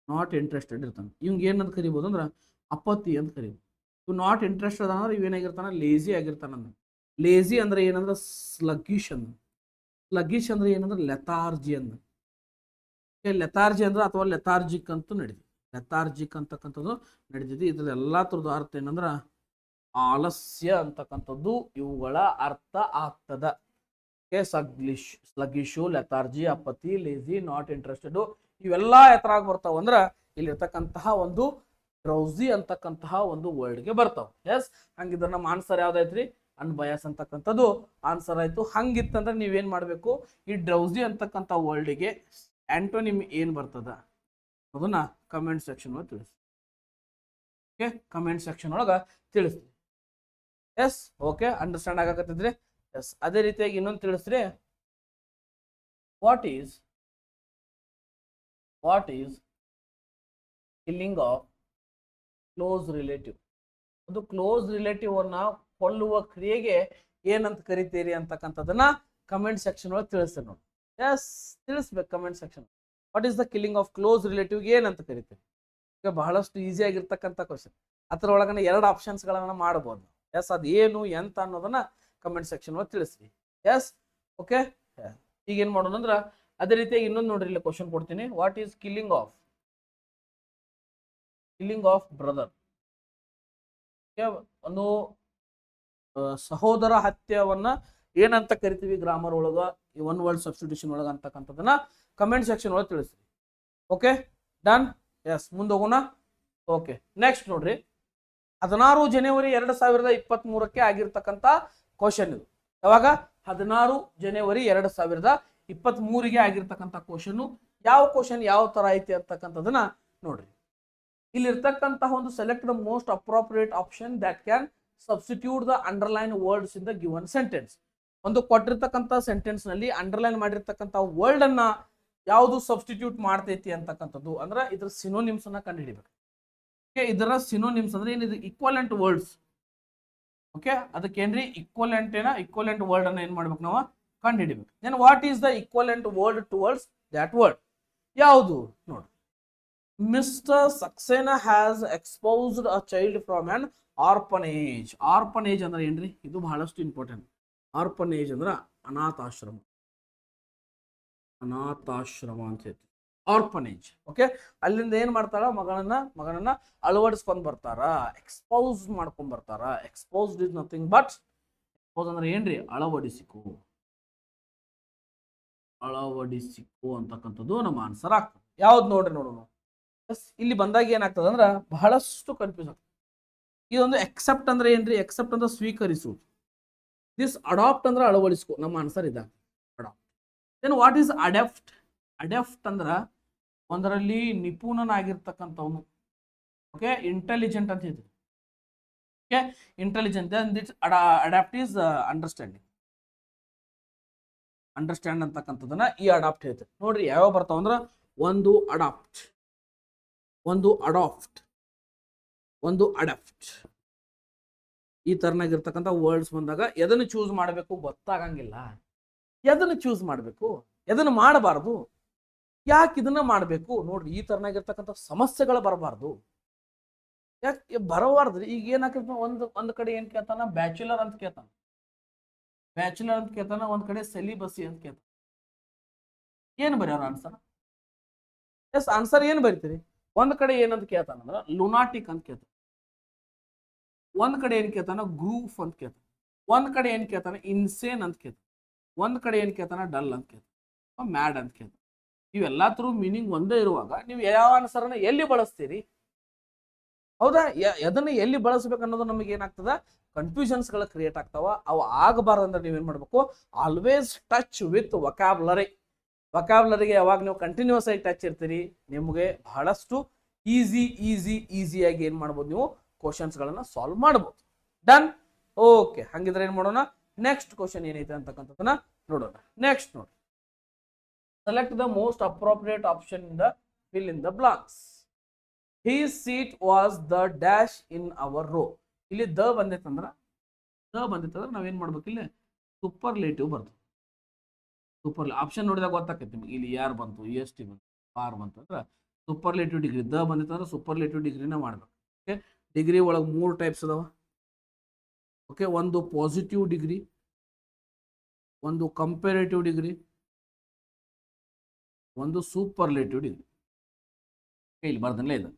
ನಾಟ್ ಇಂಟ್ರೆಸ್ಟೆಡ್ ಇರ್ತಾನೆ. ಇವಂಗ ಏನಂತ ಕರಿಬೋದು ಅಂದ್ರ ಅಪತಿ ಅಂತ ಕರಿಬೋದು. ಇವ್ ನಾಟ್ ಇಂಟ್ರೆಸ್ಟೆಡ್ ಅಂದ್ರೆ ಇವೇನಾಗಿರ್ತಾನ? ಲೇಜಿ ಆಗಿರ್ತಾನ. ಲೇಜಿ ಅಂದ್ರೆ ಏನಂದ್ರ ಸ್ಲಗ್ಗಿಶ್ ಅಂದ. ಸ್ಲಗ್ಗಿಶ್ ಅಂದ್ರೆ ಏನಂದ್ರೆ ಲೆಥಾರ್ಜಿ ಅಂದ. ಲೆಥಾರ್ಜಿ ಅಂದ್ರೆ ಅಥವಾ ಲೆಥಾರ್ಜಿಕ್ ಅಂತೂ ನಡೀತದೆ. ಲೆಥಾರ್ಜಿಕ್ ಅಂತಕ್ಕಂಥದ್ದು ನಡೀತೈತಿ. ಇದ್ರ ಎಲ್ಲಾ ತರದ ಅರ್ಥ ಏನಂದ್ರ ಆಲಸ್ಯ ಅಂತಕ್ಕಂಥದ್ದು ಇವುಗಳ ಅರ್ಥ ಆಗ್ತದ. Sluggish, lethargy, apathy, lazy, not interested ಇವೆಲ್ಲಾ ಎತ್ತರಾಗಿ ಬರ್ತಾವ ಅಂದ್ರ ಇಲ್ಲಿರ್ತಕ್ಕಂತಹ ಒಂದು ಡ್ರೌಸಿ ಅಂತಕ್ಕಂತಹ ಒಂದು ವರ್ಡ್ಗೆ ಬರ್ತಾವ. ಎಸ್, ಹಂಗಿದ್ರ ನಮ್ಮ ಆನ್ಸರ್ ಯಾವ್ದಾಯ್ತ್ರಿ? ಅನ್ಬಯಾಸ್ ಅಂತಕ್ಕಂಥದ್ದು ಆನ್ಸರ್ ಆಯ್ತು. ಹಂಗಿತ್ತಂದ್ರೆ ನೀವೇನ್ ಮಾಡ್ಬೇಕು? ಈ ಡ್ರೌಸಿ ಅಂತಕ್ಕಂಥ ವರ್ಡ್ಗೆ ಆಂಟೋನಿಮ್ ಏನ್ ಬರ್ತದ ಅದನ್ನ ಕಮೆಂಟ್ ಸೆಕ್ಷನ್ ಒಳಗೆ ತಿಳಿಸಿ. ಓಕೆ, ಕಮೆಂಟ್ ಸೆಕ್ಷನ್ ಒಳಗ ತಿಳಿಸ್ರಿ. ಎಸ್, ಓಕೆ, ಅಂಡರ್ಸ್ಟ್ಯಾಂಡ್ ಆಗಕತ್ತಿದ್ರಿ? ಎಸ್, ಅದೇ ರೀತಿಯಾಗಿ ಇನ್ನೊಂದು ತಿಳಿಸ್ರಿ. What is killing of close relative? ಅದು ಕ್ಲೋಸ್ ರಿಲೇಟಿವ್ ಅನ್ನ ಕೊಲ್ಲುವ ಕ್ರಿಯೆಗೆ ಏನಂತ ಕರಿತೀರಿ ಅಂತಕ್ಕಂಥದ್ದನ್ನ ಕಮೆಂಟ್ ಸೆಕ್ಷನ್ ಒಳಗೆ ತಿಳಿಸ್ರಿ ನೋಡಿ. ಎಸ್, ತಿಳಿಸ್ಬೇಕು comment section. What is the killing of close relative ಏನಂತ ಕರಿತೀವಿ? ಈಗ ಬಹಳಷ್ಟು ಈಸಿ ಆಗಿರ್ತಕ್ಕಂಥ ಕ್ವಶನ್. ಅದರೊಳಗನೆ 2 ಆಪ್ಷನ್ಸ್ಗಳನ್ನ ಮಾಡಬಹುದು. ಎಸ್, ಅದು ಏನು ಎಂತ ಅನ್ನೋದನ್ನ ಕಮೆಂಟ್ ಸೆಕ್ಷನ್ ಒಳಗೆ ತಿಳಿಸ್ರಿ. Yes, okay. ಈಗ ಏನ್ ಮಾಡೋಣ ಅಂದ್ರೆ ಅದೇ ರೀತಿಯಾಗಿ ಇನ್ನೊಂದು ನೋಡ್ರಿ, ಇಲ್ಲಿ ಕ್ವಶನ್ ಕೊಡ್ತೀನಿ. What is killing of brother? ಒಂದು ಸಹೋದರ ಹತ್ಯವನ್ನ ಏನಂತ ಕರಿತೀವಿ ಗ್ರಾಮರ್ ಒಳಗ, ಈ ಒನ್ ವರ್ಡ್ ಸಬ್ಸ್ಟಿಟ್ಯೂಷನ್ ಒಳಗ ಅಂತಕ್ಕಂಥದ್ದನ್ನ ಕಮೆಂಟ್ ಸೆಕ್ಷನ್ ಒಳಗೆ ತಿಳಿಸ್ರಿ. Okay, done. ಎಸ್, ಮುಂದೆ ಹೋಗೋಣ. ಓಕೆ, ನೆಕ್ಸ್ಟ್ ನೋಡ್ರಿ, 16 ಜನವರಿ 2023 ಆಗಿರ್ತಕ್ಕಂಥ ಕ್ವಶನ್ ಇದು. ಯಾವಾಗ? 16 ಜನವರಿ 2023 ಆಗಿರ್ತಕ್ಕಂಥ ಕ್ವಶನ್. ಯಾವ ಕ್ವಶನ್ ಯಾವ ತರ ಐತಿ ಅಂತಕ್ಕಂಥದನ್ನ ನೋಡ್ರಿ. ಇಲ್ಲಿರ್ತಕ್ಕಂತಹ ಒಂದು select the most appropriate option that can substitute the underline words in the given sentence. ಒಂದು ಕೊಟ್ಟಿರ್ತಕ್ಕಂಥ ಸೆಂಟೆನ್ಸ್ ನಲ್ಲಿ ಅಂಡರ್ಲೈನ್ ಮಾಡಿರ್ತಕ್ಕಂಥ ವರ್ಡ್ ಅನ್ನ ಯಾವುದು ಸಬ್ಸ್ಟಿಟ್ಯೂಟ್ ಮಾಡ್ತೈತಿ ಅಂತಕ್ಕಂಥದ್ದು. ಅಂದ್ರೆ ಇದ್ರ ಸಿನೋನಿಮ್ಸ್ ಅನ್ನ ಕಂಡುಹಿಡಿಬೇಕು. ಇದರ ಸಿನೋನಿಮ್ಸ್ ಅಂದ್ರೆ ಏನಿದೆ? Equivalent words. ಓಕೆ, ಅದಕ್ಕೆ ಏನ್ರಿ ಈಕ್ವಲೆಂಟ್ ವರ್ಡ್ ಅನ್ನ ಏನ್ ಮಾಡ್ಬೇಕು ನಾವು? ಕಂಡುಹಿಡಿಬೇಕು. Then what is the equivalent word towards that word? ಯಾವುದು ನೋಡಿ. Mister Saxena has exposed a child from an orphanage. Orphanage ಅಂದ್ರೆ ಏನ್ರಿ? ಇದು ಬಹಳಷ್ಟು ಇಂಪಾರ್ಟೆಂಟ್. ಆರ್ಫನೇಜ್ ಅಂದ್ರ ಅನಾಥಾಶ್ರಮ ಅಂತ ಹೇಳ್ತೀವಿ, ಆರ್ಫನೇಜ್. ಓಕೆ, ಅಲ್ಲಿಂದ ಏನ್ ಮಾಡ್ತಾರ? ಮಗನನ್ನ ಅಳವಡಿಸ್ಕೊಂಡ್ ಬರ್ತಾರ, ಎಕ್ಸ್ಪೋಸ್ ಮಾಡ್ಕೊಂಡ್ ಬರ್ತಾರ. Exposed is nothing but, expose ಅಂದ್ರೆ ಏನ್ರಿ? ಅಳವಡಿಸಿಕೋ ಅಂತಕ್ಕಂಥದ್ದು ನಮ್ಮ ಆನ್ಸರ್ ಆಗ್ತದೆ. ಯಾವ್ದು ನೋಡ್ರಿ, ನೋಡೋಣ. ಇಲ್ಲಿ ಬಂದಾಗ ಏನಾಗ್ತದೆ ಅಂದ್ರೆ ಬಹಳಷ್ಟು ಕನ್ಫ್ಯೂಸ್ ಆಗ್ತದೆ. ಇದೊಂದು ಎಕ್ಸೆಪ್ಟ್ ಅಂದ್ರೆ ಏನ್ರಿ? ಎಕ್ಸೆಪ್ಟ್ ಅಂದ್ರೆ ಸ್ವೀಕರಿಸುವುದು. ದಿಸ್ ಅಡಾಪ್ಟ್ ಅಂದ್ರೆ ಅಳವಡಿಸ್ಕೊ, ನಮ್ಮ ಆನ್ಸರ್ ಇದ adapt. Then what is adept? Adept ಅಂದ್ರ ಒಂದರಲ್ಲಿ ನಿಪುಣನಾಗಿರ್ತಕ್ಕಂಥವನು. ಓಕೆ, ಇಂಟೆಲಿಜೆಂಟ್ ಅಂತ ಹೇಳ್ತೀವಿ. Okay, intelligent. Then this adapt is understanding. Understand ಅಂತಕ್ಕಂಥದ್ದನ್ನ ಈ ಅಡಾಪ್ಟ್ ಹೇಳ್ತೀವಿ. ನೋಡ್ರಿ ಯಾವ ಬರ್ತಾವ ಅಂದ್ರ ಒಂದು ಅಡಾಪ್ಟ್, ಒಂದು ಅಡಾಪ್ಟ್. ಈ ತರನಾಗಿರ್ತಕ್ಕಂಥ ವರ್ಡ್ಸ್ ಬಂದಾಗ ಎದನ್ನು ಚೂಸ್ ಮಾಡಬೇಕು ಗೊತ್ತಾಗಂಗಿಲ್ಲ. ಎದನ್ನು ಚೂಸ್ ಮಾಡಬೇಕು, ಎದನ್ನು ಮಾಡಬಾರ್ದು, ಯಾಕೆ ಇದನ್ನ ಮಾಡಬೇಕು? ನೋಡ್ರಿ, ಈ ತರನಾಗಿರ್ತಕ್ಕಂಥ ಸಮಸ್ಯೆಗಳು ಬರಬಾರ್ದು. ಯಾಕೆ ಬರಬಾರ್ದ್ರಿ? ಈಗ ಏನಾಗ್ತದೆ? ಒಂದ್ ಕಡೆ ಏನ್ ಕೇಳ್ತಾನ? ಬ್ಯಾಚುಲರ್ ಅಂತ ಕೇಳ್ತಾನ. ಒಂದ್ ಕಡೆ ಸೆಲಿಬಸಿ ಅಂತ ಕೇಳ್ತಾನ. ಏನ್ ಬರೆಯೋರು ಆನ್ಸರ್? ಎಸ್, ಆನ್ಸರ್ ಏನ್ ಬರಿತೀರಿ? ಒಂದ್ ಕಡೆ ಏನಂತ ಕೇಳ್ತಾನ ಅಂದ್ರ ಲುನಾಟಿಕ್ ಅಂತ ಕೇಳ್ತಾನ. ಒಂದ್ ಕಡೆ ಏನ್ ಕೇಳ್ತಾನ? ಗ್ರೂಫ್ ಅಂತ ಕೇಳ್ತಾನ. ಒಂದ್ ಕಡೆ ಏನ್ ಕೇಳ್ತಾನ? ಇನ್ಸೇನ್ ಅಂತ ಕೇಳ್ತಾನ. ಒಂದ್ ಕಡೆ ಏನ್ ಕೇಳ್ತಾನ? ಡಲ್ ಅಂತ ಕೇಳ್ತಾನ, ಮ್ಯಾಡ್ ಅಂತ ಕೇಳ್ತಾನ. ಇವೆಲ್ಲಾ ತರ ಮೀನಿಂಗ್ ಒಂದೇ ಇರುವಾಗ ನೀವು ಯಾವ ಆನ್ಸರ್ನ ಎಲ್ಲಿ ಬಳಸ್ತೀರಿ? ಹೌದಾ? ಅದನ್ನ ಎಲ್ಲಿ ಬಳಸ್ಬೇಕು ಅನ್ನೋದು ನಮಗೆ ಏನಾಗ್ತದ? ಕನ್ಫ್ಯೂಷನ್ಸ್ ಗಳು ಕ್ರಿಯೇಟ್ ಆಗ್ತಾವ. ಅವು ಆಗಬಾರ್ದಂದ್ರೆ ನೀವೇನ್ ಮಾಡ್ಬೇಕು? ಆಲ್ವೇಸ್ ಟಚ್ ವಿತ್ ವೊಕ್ಯಾಬ್ಯುಲರಿಗೆ ಯಾವಾಗ ನೀವು ಕಂಟಿನ್ಯೂಸ್ ಆಗಿ ಟಚ್ ಇರ್ತೀರಿ, ನಿಮಗೆ ಬಹಳಷ್ಟು ಈಸಿಯಾಗಿ ಏನ್ ಮಾಡ್ಬೋದು? ನೀವು ಕ್ವಶನ್ಸ್ ಗಳನ್ನ ಸಾಲ್ವ್ ಮಾಡ್ಬೋದು. ಡನ್. ಓಕೆ, ಹಂಗಿದ್ರೆ ಏನ್ ಮಾಡೋಣ? ನೆಕ್ಸ್ಟ್ ಕ್ವಶನ್ ಏನೈತೆ ಅಂತಕ್ಕಂಥದ್ದನ್ನ ನೋಡೋಣ. ನೆಕ್ಸ್ಟ್ ನೋಡಿ, select the most appropriate option in the fill in the blanks. His seat was the dash in our row. ಇಲ್ಲಿ ದ ಬಂದಿತ್ತಂದ್ರ ನಾವೇನ್ ಮಾಡ್ಬೇಕು? ಇಲ್ಲಿ ಸೂಪರ್ಲೇಟಿವ್ ಬರ್ತದೆ. ಆಪ್ಷನ್ ನೋಡಿದಾಗ ಗೊತ್ತಾಕೈತಿ ನಿಮಗೆ. ಇಲ್ಲಿ ಯಾರು ಬಂತು? EST ಬಂತು, ಆರ್ ಬಂತು ಅಂದ್ರೆ ಸೂಪರ್ಲೇಟಿವ್ ಡಿಗ್ರಿ. ದ ಬಂದಿತ್ತಂದ್ರೆ ಸೂಪರ್ಲೇಟಿವ್ ಡಿಗ್ರಿನ ಮಾಡ್ಬೇಕು. ಓಕೆ, ಡಿಗ್ರಿ ಒಳಗೆ 3 ಟೈಪ್ಸ್ ಅದಾವ. ಓಕೆ, ಒಂದು ಪಾಸಿಟಿವ್ ಡಿಗ್ರಿ, ಒಂದು ಕಂಪೇರೇಟಿವ್ ಡಿಗ್ರಿ, ಒಂದು ಸೂಪರ್ಲೇಟಿವ್ ಡಿಗ್ರಿ. ಇಲ್ಲಿ ಬರ್ದಲ್ಲೇ ಇದೆ.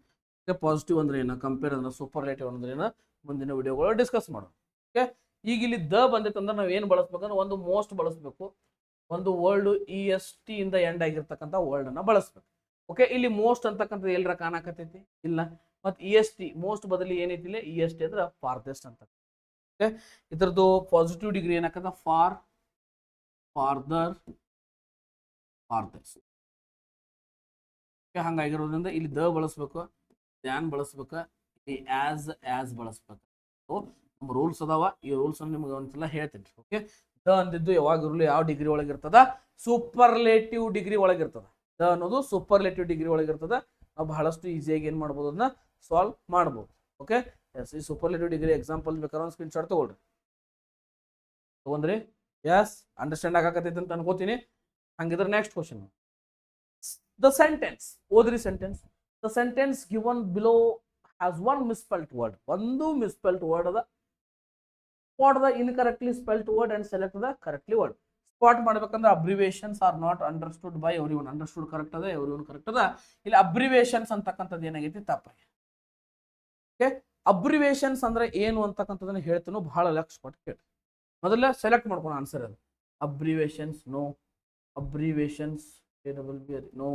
ಪಾಸಿಟಿವ್ ಅಂದ್ರೆ ಏನ, ಕಂಪೇರ್ ಅಂದ್ರೆ, ಸೂಪರ್ಲೇಟಿವ್ ಅಂದ್ರೆ ಏನ, ಮುಂದಿನ ವಿಡಿಯೋಗಳು ಡಿಸ್ಕಸ್ ಮಾಡೋಣ. ಓಕೆ, ಈಗ ಇಲ್ಲಿ ದ ಬಂದಿತ್ತಂದ್ರೆ ನಾವ್ ಏನ್ ಬಳಸ್ಬೇಕಂದ್ರೆ ಒಂದು ಮೋಸ್ಟ್ ಬಳಸ್ಬೇಕು, ಒಂದು ವರ್ಲ್ಡ್ EST ಇಂದ ಎಂಡ್ ಆಗಿರ್ತಕ್ಕಂಥ ವರ್ಲ್ಡ್ ಅನ್ನ ಬಳಸ್ಬೇಕು. ಓಕೆ, ಇಲ್ಲಿ ಮೋಸ್ಟ್ ಅಂತಕ್ಕಂಥದ್ದು ಎಲ್ಲರ ಕಾಣಕತ್ತೈತಿ? ಇಲ್ಲ. ಮತ್ತೆ EST ಮೋಸ್ಟ್ ಬದಲಿ ಏನೈತಿ? ಇಲ್ಲಿ EST ಅಂದ್ರೆ ಫಾರ್ದೆಸ್ಟ್ ಅಂತ. ಓಕೆ, ಇದ್ರದ್ದು ಪಾಸಿಟಿವ್ ಡಿಗ್ರಿ ಏನಾಕತ್ತ? Farther, farthest. ಹಂಗಾಗಿರೋದ್ರಿಂದ ಇಲ್ಲಿ ದ ಬಳಸ್ಬೇಕು, ದ್ಯಾನ್ ಬಳಸ್ಬೇಕು, ಇಲ್ಲಿ ಆಸ್ ಬಳಸ್ಬೇಕು. ನಮ್ಮ ರೂಲ್ಸ್ ಅದಾವ. ಈ ರೂಲ್ಸ್ ಅನ್ನು ನಿಮ್ಗೆ ಒಂದ್ಸಲ ಹೇಳ್ತೀನಿ. ಓಕೆ, ದ ಅಂದಿದ್ದು ಯಾವಾಗ ಇರಲಿ, ಯಾವ ಡಿಗ್ರಿ ಒಳಗಿರ್ತದ? ಸೂಪರ್ಲೇಟಿವ್ ಡಿಗ್ರಿ ಒಳಗಿರ್ತದ. ದ ಅನ್ನೋದು ಸೂಪರ್ಲೇಟಿವ್ ಡಿಗ್ರಿ ಒಳಗಿರ್ತದ. ನಾವು ಬಹಳಷ್ಟು ಈಸಿಯಾಗಿ ಏನ್ ಮಾಡ್ಬೋದು? ಅದನ್ನ ಸಾಲ್ವ್ ಮಾಡ್ಬೋದು. ಓಕೆ, ಎಸ್, ಈ ಸೂಪರ್ಲೇಟಿವ್ ಡಿಗ್ರಿ ಎಕ್ಸಾಂಪಲ್ ಬೇಕಾದ್ರೆ ಒಂದು ಸ್ಕ್ರೀನ್ ಶಾಟ್ ತಗೊಂಡ್ರಿ. ಎಸ್, ಅಂಡರ್ಸ್ಟ್ಯಾಂಡ್ ಆಗಕತ್ತೈತೆ ಅಂತ ಅನ್ಕೋತೀನಿ. ಹಂಗಿದ್ರೆ ನೆಕ್ಸ್ಟ್ ಕ್ವಶನ್, ದ ಸೆಂಟೆನ್ಸ್ ಓದ್ರಿ sentence. The sentence given below has one misspelt word. ಒಂದು ಮಿಸ್ಪೆಲ್ಟ್ ವರ್ಡ್ ಅದ. Spot the incorrectly spelt word and select the correctly word. Spot ಮಾಡ್ಬೇಕಂದ್ರೆ abbreviations R not understood by everyone. Understood correct ಅದ, ಎವ್ರಿ ಒನ್ ಕರೆಕ್ಟ್ ಅದ. ಇಲ್ಲಿ ಅಬ್ರಿವೇಷನ್ಸ್ ಅಂತಕ್ಕಂಥದ್ದು ಏನಾಗೈತಿ ತಪ್ಪ. ಓಕೆ, ಅಬ್ರಿವೇಷನ್ಸ್ ಅಂದ್ರೆ ಏನು ಅಂತಕ್ಕಂಥದ್ದನ್ನ ಹೇಳ್ತೀನೋ ಬಹಳ ಲಕ್ಷ ಕೊಟ್ಟು ಕೇಳಿ. ಮೊದಲ ಸೆಲೆಕ್ಟ್ ಮಾಡ್ಕೊಂಡು ಆನ್ಸರ್ ಅದು. Abbreviations no, abbreviations no,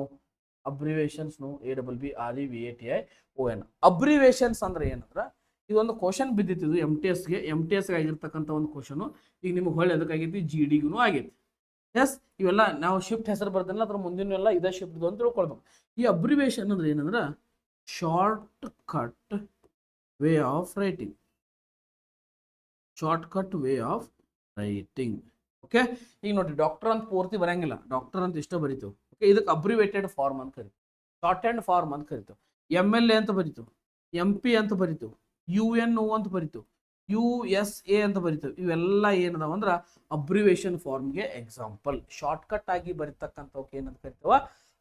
abbreviations no, ABBREVATION. Abbreviations ಅಂದ್ರೆ ಏನಂದ್ರೆ ಇದೊಂದು ಕ್ವಶನ್ ಬಿದ್ದಿತ್ತು ಎಮ್ ಟಿ ಎಸ್ಗೆ ಆಗಿರ್ತಕ್ಕಂಥ ಒಂದು ಕ್ವಶನು. ಈಗ ನಿಮ್ಗೆ ಹೊಳ್ಳಿ ಅದಕ್ಕಾಗೈತಿ, GDಗೂ ಆಗೈತಿ. ಎಸ್, ಇವೆಲ್ಲ ನಾವು ಶಿಫ್ಟ್ ಹೆಸರು ಬರ್ದಿಲ್ಲ, ಅದ್ರ ಮುಂದಿನ ಇದೇ ಶಿಫ್ಟ್ ಅಂತ ತಿಳ್ಕೊಳ್ಬೇಕು. ಈ ಅಬ್ರಿವೇಷನ್ ಅಂದ್ರೆ ಏನಂದ್ರೆ short cut way of writing. Short cut way of writing. Okay, ಈಗ ನೋಡಿ ಡಾಕ್ಟರ್ ಅಂತ ಪೂರ್ತಿ ಬರಂಗಿಲ್ಲ, ಡಾಕ್ಟರ್ ಅಂತ ಇಷ್ಟ ಬರೀತೀವಿ. ಓಕೆ, ಇದಕ್ಕೆ ಅಬ್ರಿವೇಟೆಡ್ ಫಾರ್ಮ್ ಅಂತ ಕರಿತೀವಿ, ಶಾರ್ಟ್ ಹ್ಯಾಂಡ್ ಫಾರ್ಮ್ ಅಂತ ಕರಿತೀವಿ. MLA ಅಂತ ಬರೀತೀವಿ, MP ಅಂತ ಬರೀತೀವಿ, UNO ಅಂತ ಬರೀತೀವಿ, USA ಅಂತ ಬರೀತೀವಿ. ಇವೆಲ್ಲ ಏನದಾವ ಅಂದ್ರೆ ಅಬ್ರಿವೇಷನ್ ಫಾರ್ಮ್ಗೆ ಎಕ್ಸಾಂಪಲ್. ಶಾರ್ಟ್ ಕಟ್ ಆಗಿ ಬರೀತಕ್ಕಂಥವಕ್ಕೆ ಏನಂತ ಕರಿತೀವ,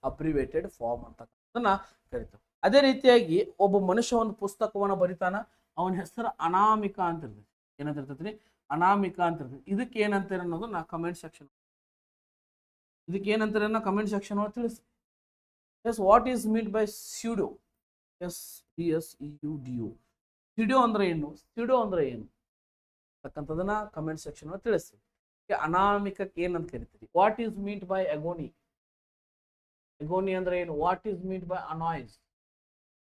ಅಬ್ರಿವೇಟೆಡ್ ಫಾರ್ಮ್ ಅಂತಕ್ಕಂಥದ್ದನ್ನ ಕರಿತೀವಿ. ಅದೇ ರೀತಿಯಾಗಿ ಒಬ್ಬ ಮನುಷ್ಯ ಒಂದು ಪುಸ್ತಕವನ್ನು ಬರಿತಾನ, ಅವನ ಹೆಸರು ಅನಾಮಿಕ ಅಂತ ಇರ್ತದೆ. ಏನಂತ ಇರ್ತೈತ್ರಿ, ಅನಾಮಿಕ ಅಂತ ಇರ್ತದೆ. ಇದಕ್ಕೆ ಏನಂತಾರೆ ಅನ್ನೋದು ನಾ ಕಮೆಂಟ್ ಸೆಕ್ಷನ್, ಇದಕ್ಕೆ ಏನಂತಾರೆ ಅನ್ನೋ ಕಮೆಂಟ್ ಸೆಕ್ಷನ್ ಒಳಗೆ ತಿಳಿಸಿ. Yes, what is mean by pseudo? SPSEUDO. Pseudo ಅಂದ್ರೆ ಏನು, ಸ್ಯೂಡೋ ಅಂದ್ರೆ ಏನು ಅಂತಕ್ಕಂಥದನ್ನ ಕಮೆಂಟ್ ಸೆಕ್ಷನ್ ಒಳಗೆ ತಿಳಿಸಿ. ಅನಾಮಿಕಕ್ಕೆ ಏನಂತ ಕರಿತೀರಿ? What is mean by agony? Agony ಅಂದ್ರೆ ಏನು? What is mean by annoys?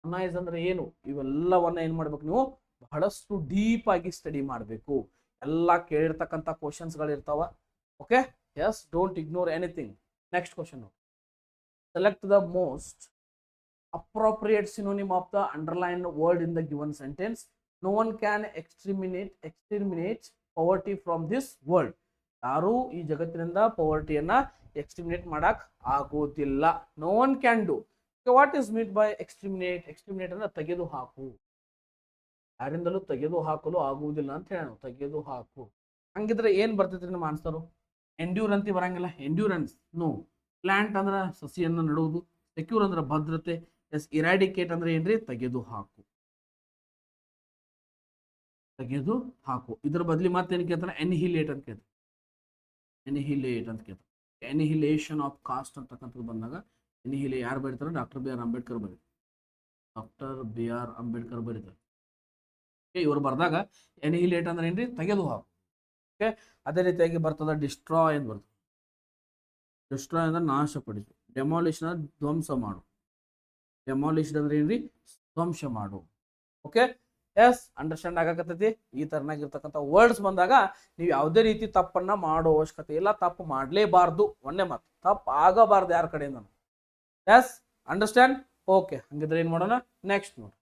Annoys ಅಂದ್ರೆ ಏನು? ಇವೆಲ್ಲವನ್ನ ಏನ್ ಮಾಡ್ಬೇಕು ನೀವು ಬಹಳಷ್ಟು ಡೀಪ್ ಆಗಿ ಸ್ಟಡಿ ಮಾಡಬೇಕು. ಎಲ್ಲ ಕೇಳಿರ್ತಕ್ಕಂಥ ಕ್ವಶನ್ಸ್ಗಳು ಇರ್ತಾವ. Okay, yes, don't ignore anything. Next question, select the most appropriate synonym of the underlined word in the given sentence. No one can exterminate poverty from this world. ಯಾರು ಈ ಜಗತ್ತಿನಿಂದ ಪವರ್ಟಿಯನ್ನ ಎಕ್ಸ್ಟ್ರಿಮಿನೇಟ್ ಮಾಡಕ್ ಆಗೋದಿಲ್ಲ. No one can do. What is mean by exterminate? Exterminate ಅಂದ್ರೆ ತೆಗೆದು ಹಾಕು. ಯಾರಿಂದಲೂ ತೆಗೆದು ಹಾಕಲು ಆಗುವುದಿಲ್ಲ ಅಂತ ಹೇಳೋಣ, ತೆಗೆದು ಹಾಕು. ಹಂಗಿದ್ರೆ ಏನ್ ಬರ್ತೈತಿ ನಮ್ಮ ಆನ್ಸರು? ಎಂಡ್ಯೂರ್ ಅಂತ ಬರಂಗಿಲ್ಲ, ಎಂಡ್ಯೂರೆನ್ಸ್ ನೋ. ಪ್ಲಾಂಟ್ ಅಂದ್ರೆ ಸಸಿಯನ್ನು ನೆಡುವುದು. ಸೆಕ್ಯೂರ್ ಅಂದ್ರೆ ಭದ್ರತೆ. ಎಸ್, ಇರಾಡಿಕೇಟ್ ಅಂದ್ರೆ ಏನ್ರಿ? ತೆಗೆದು ಹಾಕು, ತೆಗೆದು ಹಾಕು. ಇದ್ರ ಬದಲಿ ಮತ್ತೇನು ಕೇಳ್ತಾನೆ? ಎನಿಹಿಲೇಟ್ ಅಂತ ಕೇಳ್ತಾನೆ, ಎನಿಹಿಲೇಟ್ ಅಂತ ಕೇಳ್ತಾನೆ. ಎನಿಹಿಲೇಷನ್ ಆಫ್ ಕಾಸ್ಟ್ ಅಂತಕ್ಕಂಥದ್ದು ಬಂದಾಗ ಎನಿಹಿಲೇ ಯಾರು ಬರೀತಾರೆ? ಡಾಕ್ಟರ್ BR ಅಂಬೇಡ್ಕರ್ ಬರೀತಾರೆ. ಡಾಕ್ಟರ್ BR ಅಂಬೇಡ್ಕರ್ ಬರೀತಾರೆ. ಇವರು ಬರ್ದಾಗ ಎನಿಹಿಲೇಟ್ ಅಂದ್ರೆ ಏನ್ರಿ? ತೆಗೆದು ಹಾಕು. ಓಕೆ, ಅದೇ ರೀತಿಯಾಗಿ ಬರ್ತದ ಡಿಸ್ಟ್ರಾಯ್ ಅಂತ ಬರ್ತದೆ. ಡಿಸ್ಟ್ರಾಯ್ ಅಂದ್ರೆ ನಾಶಪಡಿಸು. ಡೆಮಾಲಿಷನ್ ಅಂದ್ರೆ ಧ್ವಂಸ ಮಾಡು. ಡೆಮಾಲಿಷನ್ ಅಂದ್ರೆ ಏನ್ರಿ? ಧ್ವಂಸ ಮಾಡು. ಓಕೆ, ಎಸ್, ಅಂಡರ್ಸ್ಟ್ಯಾಂಡ್ ಆಗಕತ್ತೈತಿ? ಈ ತರನಾಗಿರ್ತಕ್ಕಂಥ ವರ್ಡ್ಸ್ ಬಂದಾಗ ನೀವು ಯಾವುದೇ ರೀತಿ ತಪ್ಪನ್ನ ಮಾಡೋ ಅವಶ್ಯಕತೆ ಇಲ್ಲ. ತಪ್ಪು ಮಾಡಲೇಬಾರ್ದು, ಒಂದೇ ಮಾತು, ತಪ್ಪು ಆಗಬಾರ್ದು ಯಾರ ಕಡೆಯಿಂದ. S, understand? ಓಕೆ, ಹಂಗಿದ್ರೆ ಏನ್ ಮಾಡೋಣ? ನೆಕ್ಸ್ಟ್ ನೋಡಿ,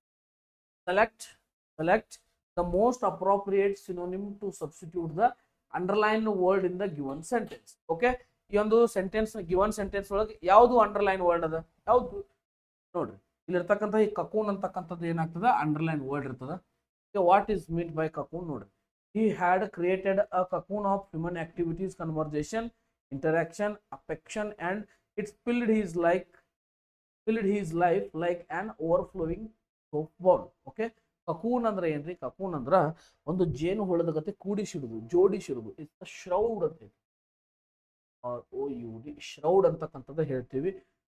select the most appropriate synonym to substitute the underlined word in the given sentence. Okay, ಈ ಒಂದು ಸೆಂಟೆನ್ಸ್, ಗಿವನ್ ಸೆಂಟೆನ್ಸ್ ಒಳಗೆ ಯಾವುದು ಅಂಡರ್ಲೈನ್ ವರ್ಡ್ ಅದ? ಯಾವುದು ನೋಡ್ರಿ, ಇಲ್ಲಿರ್ತಕ್ಕಂಥ ಈ ಕಕೂನ್ ಅಂತಕ್ಕಂಥದ್ದು ಏನಾಗ್ತದ? ಅಂಡರ್ಲೈನ್ ವರ್ಡ್ ಇರ್ತದ. What is mean by cocoon? ನೋಡ್ರಿ, he had created a cocoon of human activities, conversation, interaction, affection, and it filled his life like an overflowing soap bowl. Okay, cocoon ಅಂದ್ರೆ ಏನ್ರಿ? ಕಕೂನ್ ಅಂದ್ರ ಒಂದು ಜೇನು ಹುಳದ ಗತೆ ಕೂಡಿಸಿಡುದು, ಜೋಡಿಸಿಡುದು. ಇಟ್ಸ್ ಶ್ರೌಡ್ ಅಂತ, OUD, ಶ್ರೌಡ್ ಅಂತಕ್ಕಂಥದ್ದು ಹೇಳ್ತೀವಿ.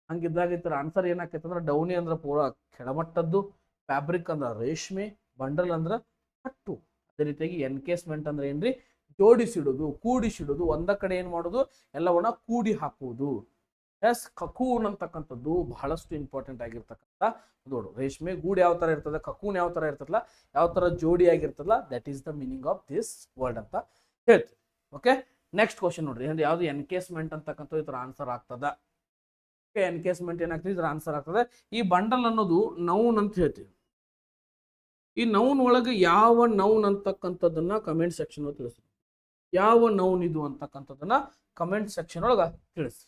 ಹಂಗಿದ್ದಾಗ ಇತರ ಆನ್ಸರ್ ಏನಾಕೈತೆ ಅಂದ್ರೆ ಡೌನಿ ಅಂದ್ರೆ ಪೂರಾ ಕೆಳಮಟ್ಟದ್ದು, ಫ್ಯಾಬ್ರಿಕ್ ಅಂದ್ರೆ ರೇಷ್ಮೆ, ಬಂಡಲ್ ಅಂದ್ರೆ ಕಟ್ಟು. ಅದೇ ರೀತಿಯಾಗಿ ಎನ್ಕೇಸ್ಮೆಂಟ್ ಅಂದ್ರೆ ಏನ್ರಿ? ಜೋಡಿಸಿಡುದು, ಕೂಡಿಸಿಡುದು. ಒಂದ ಕಡೆ ಏನ್ ಮಾಡೋದು? ಎಲ್ಲವನ್ನ ಕೂಡಿ ಹಾಕುವುದು. ಎಸ್, ಕಕೂನ್ ಅಂತಕ್ಕಂಥದ್ದು ಬಹಳಷ್ಟು ಇಂಪಾರ್ಟೆಂಟ್ ಆಗಿರ್ತಕ್ಕಂಥ ನೋಡು. ರೇಷ್ಮೆ ಗೂಡು ಯಾವ ತರ ಇರ್ತದೆ, ಕಕೂನ್ ಯಾವ ತರ ಇರ್ತದಲ್ಲ, ಯಾವ ತರ ಜೋಡಿ ಆಗಿರ್ತದಲ್ಲ, that is the meaning of this word ಅಂತ ಹೇಳ್ತೀವಿ. ಓಕೆ, ನೆಕ್ಸ್ಟ್ ಕ್ವಶನ್ ನೋಡ್ರಿ, ಅಂದ್ರೆ ಯಾವ್ದು ಎನ್ಕೇಸ್ಮೆಂಟ್ ಅಂತಕ್ಕಂಥ ಈ ತರ ಆನ್ಸರ್ ಆಗ್ತದ. ಎನ್ಕೇಸ್ಮೆಂಟ್ ಏನಾಗ್ತದೆ? ಇದ್ರ ಆನ್ಸರ್ ಆಗ್ತದೆ. ಈ ಬಂಡಲ್ ಅನ್ನೋದು ನೌನ್ ಅಂತ ಹೇಳ್ತೀವಿ. ಈ ನೌನ್ ಒಳಗೆ ಯಾವ ನೌನ್ ಅಂತಕ್ಕಂಥದ್ದನ್ನ ಕಮೆಂಟ್ ಸೆಕ್ಷನ್ ಒಳಗೆ ತಿಳಿಸಿ. ಯಾವ ನೌನ್ ಇದು ಅಂತಕ್ಕಂಥದ್ದನ್ನ ಕಮೆಂಟ್ ಸೆಕ್ಷನ್ ಒಳಗ ತಿಳಿಸಿ.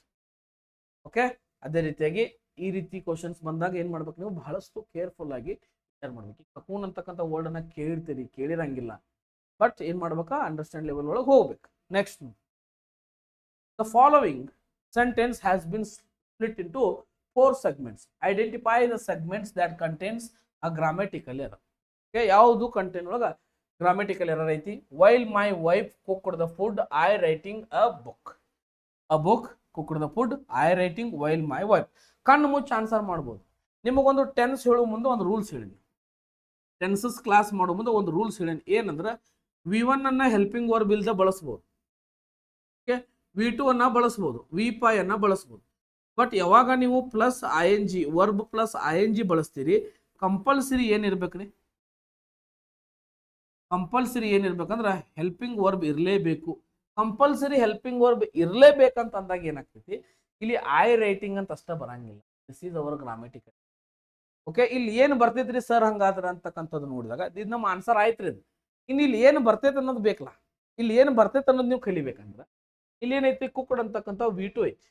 ಓಕೆ, ಅದೇ ರೀತಿಯಾಗಿ ಈ ರೀತಿ ಕ್ವಶನ್ಸ್ ಬಂದಾಗ ಏನ್ ಮಾಡ್ಬೇಕು ನೀವು? ಬಹಳಷ್ಟು ಕೇರ್ಫುಲ್ ಆಗಿ ವಿಚಾರ ಮಾಡ್ಬೇಕು. ಕಕೂನ್ ಅಂತಕ್ಕಂಥ ವರ್ಡ್ ಅನ್ನ ಕೇಳಿರ್ತೀರಿ, ಕೇಳಿರಂಗಿಲ್ಲ, ಬಟ್ ಏನ್ ಮಾಡ್ಬೇಕಾ? ಅಂಡರ್ಸ್ಟ್ಯಾಂಡ್ ಲೆವೆಲ್ ಒಳಗೆ ಹೋಗ್ಬೇಕು. Next, the following sentence has been split into 4 segments. Identify the segments that contains a grammatical error. Okay, ಯಾವುದು ಕಂಟೆಂಟ್ ಒಳಗ ಗ್ರಾಮೆಟಿಕಲ್ ಎರರ್ ಐತಿ. While my wife cooked the food, I writing a book. A book cooked the food, I writing while my wife. ಕಣ್ಣು ಮುಚ್ಚಿ ಆನ್ಸರ್ ಮಾಡ್ಬೋದು. ನಿಮಗೊಂದು ಟೆನ್ಸ್ ಹೇಳೋ ಮುಂದೆ ಒಂದು ರೂಲ್ಸ್ ಹೇಳಿ. ಟೆನ್ಸಸ್ ಕ್ಲಾಸ್ ಮಾಡೋ ಮುಂದೆ ಒಂದು ರೂಲ್ಸ್ ಹೇಳಿ ಏನಂದ್ರೆ V1 ಅನ್ನ ಹೆಲ್ಪಿಂಗ್ ವರ್ಬ್ ಇಲ್ದ ಬಳಸ್ಬೋದು. ಓಕೆ, V2 ಅನ್ನ ಬಳಸ್ಬೋದು, V5 ಅನ್ನ ಬಳಸ್ಬೋದು. ಬಟ್ ಯಾವಾಗ ನೀವು plus ING verb plus ING ಬಳಸ್ತೀರಿ, ಕಂಪಲ್ಸರಿ ಏನಿರ್ಬೇಕ್ರಿ? ಕಂಪಲ್ಸರಿ ಏನಿರ್ಬೇಕಂದ್ರೆ ಹೆಲ್ಪಿಂಗ್ ವರ್ಬ್ ಇರಲೇಬೇಕು. ಕಂಪಲ್ಸರಿ ಹೆಲ್ಪಿಂಗ್ ವರ್ಬ್ ಇರಲೇಬೇಕಂತ ಅಂದಾಗ ಏನಾಗ್ತೈತಿ, ಇಲ್ಲಿ ಐ ರೈಟಿಂಗ್ ಅಂತ ಅಷ್ಟ ಬರಂಗಿಲ್ಲ. This is our grammatical. Okay, ಇಲ್ಲಿ ಏನು ಬರ್ತೈತ್ರಿ ಸರ್ ಹಂಗಾದ್ರೆ ಅಂತಕ್ಕಂಥದ್ದು ನೋಡಿದಾಗ ಇದು ನಮ್ಮ ಆನ್ಸರ್ ಆಯ್ತ್ರಿ. ಇದು ಇನ್ನು ಇಲ್ಲಿ ಏನು ಬರ್ತೈತೆ ಅನ್ನೋದು ಬೇಕಲ್ಲ, ಇಲ್ಲಿ ಏನು ಬರ್ತೈತೆ ಅನ್ನೋದು ನೀವು ಕಲಿಬೇಕಂದ್ರೆ ಇಲ್ಲಿ ಏನೈತಿ, ಕುಕ್ಡ್ ಅಂತಕ್ಕಂಥ V2 ಐತಿ.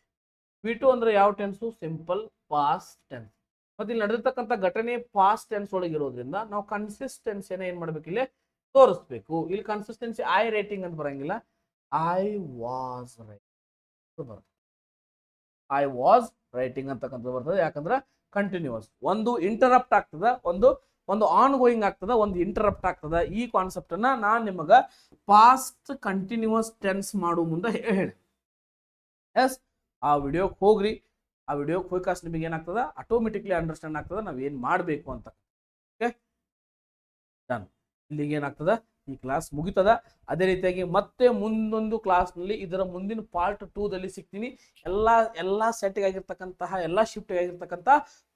V2 ಅಂದ್ರೆ ಯಾವ ಟೆನ್ಸು? Simple past tense. ಮತ್ತೆ ಇಲ್ಲಿ ನಡೆದಿರ್ತಕ್ಕಂಥ ಘಟನೆ ಪಾಸ್ಟ್ ಟೆನ್ಸ್ ಒಳಗೆ ಇರೋದ್ರಿಂದ ನಾವು ಕನ್ಸಿಸ್ಟೆನ್ಸಿನ ಏನ್ ಮಾಡ್ಬೇಕು, ಇಲ್ಲಿ ತೋರಿಸ್ಬೇಕು. ಇಲ್ಲಿ ಕನ್ಸಿಸ್ಟೆನ್ಸಿ ಐ ರೈಟಿಂಗ್ ಅಂತ ಬರಂಗಿಲ್ಲ, ಐ ವಾಸ್ ರೈಟಿಂಗ್ ಬರ್ತದೆ. ಐ ವಾಸ್ ರೈಟಿಂಗ್ ಅಂತಕ್ಕಂಥದ್ದು ಬರ್ತದೆ. ಯಾಕಂದ್ರೆ ಕಂಟಿನ್ಯೂಸ್, ಒಂದು ಇಂಟರಪ್ಟ್ ಆಗ್ತದ, ಒಂದು ಆನ್ ಗೋಯಿಂಗ್ ಆಗ್ತದ, ಒಂದು ಇಂಟರಪ್ಟ್ ಆಗ್ತದ. ಈ ಕಾನ್ಸೆಪ್ಟ್ ಅನ್ನ ನಾನು ನಿಮಗ ಪಾಸ್ಟ್ ಕಂಟಿನ್ಯೂಸ್ ಟೆನ್ಸ್ ಮಾಡೋ ಮುಂದೆ ಹೇಳಿ. ಎಸ್, ಆ ವಿಡಿಯೋಗೆ ಹೋಗ್ರಿ. ಆ ವಿಡಿಯೋಗೆ ಹೋಗ್ಕಾಸ್ ನಿಮಗೆ ಏನಾಗ್ತದ, ಆಟೋಮೆಟಿಕ್ಲಿ ಅಂಡರ್ಸ್ಟ್ಯಾಂಡ್ ಆಗ್ತದ ನಾವು ಏನ್ ಮಾಡಬೇಕು ಅಂತ. Okay, done. ಇಲ್ಲಿಗೆ ಏನಾಗ್ತದ, ಈ ಕ್ಲಾಸ್ ಮುಗಿತದ. ಅದೇ ರೀತಿಯಾಗಿ ಮತ್ತೆ ಮುಂದೊಂದು ಕ್ಲಾಸ್ನಲ್ಲಿ ಇದರ ಮುಂದಿನ ಪಾರ್ಟ್ 2ದಲ್ಲಿ ಸಿಗ್ತೀನಿ. ಎಲ್ಲ ಸೆಟ್ಗೆ ಆಗಿರ್ತಕ್ಕಂತಹ, ಎಲ್ಲ ಶಿಫ್ಟ್ ಆಗಿರ್ತಕ್ಕಂಥ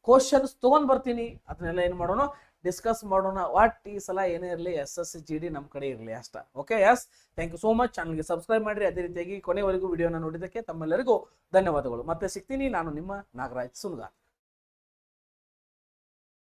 ಕ್ವಶನ್ಸ್ ತಗೊಂಡ್ ಬರ್ತೀನಿ. ಅದನ್ನೆಲ್ಲ ಏನ್ ಮಾಡೋಣ, ಡಿಸ್ಕಸ್ ಮಾಡೋಣ. ವಾಟ್ ಈ ಸಲ ಏನೇ ಇರಲಿ SSC GD ನಮ್ಮ ಕಡೆ ಇರಲಿ ಅಷ್ಟ. Okay, yes, thank you so much. ಚಾನಲ್ಗೆ ಸಬ್ಸ್ಕ್ರೈಬ್ ಮಾಡಿರಿ. ಅದೇ ರೀತಿಯಾಗಿ ಕೊನೆವರೆಗೂ ವಿಡಿಯೋನ ನೋಡಿದ್ದಕ್ಕೆ ತಮ್ಮೆಲ್ಲರಿಗೂ ಧನ್ಯವಾದಗಳು. ಮತ್ತೆ ಸಿಗ್ತೀನಿ. ನಾನು ನಿಮ್ಮ ನಾಗರಾಜ್ ಸುನ್ಗಾರ್.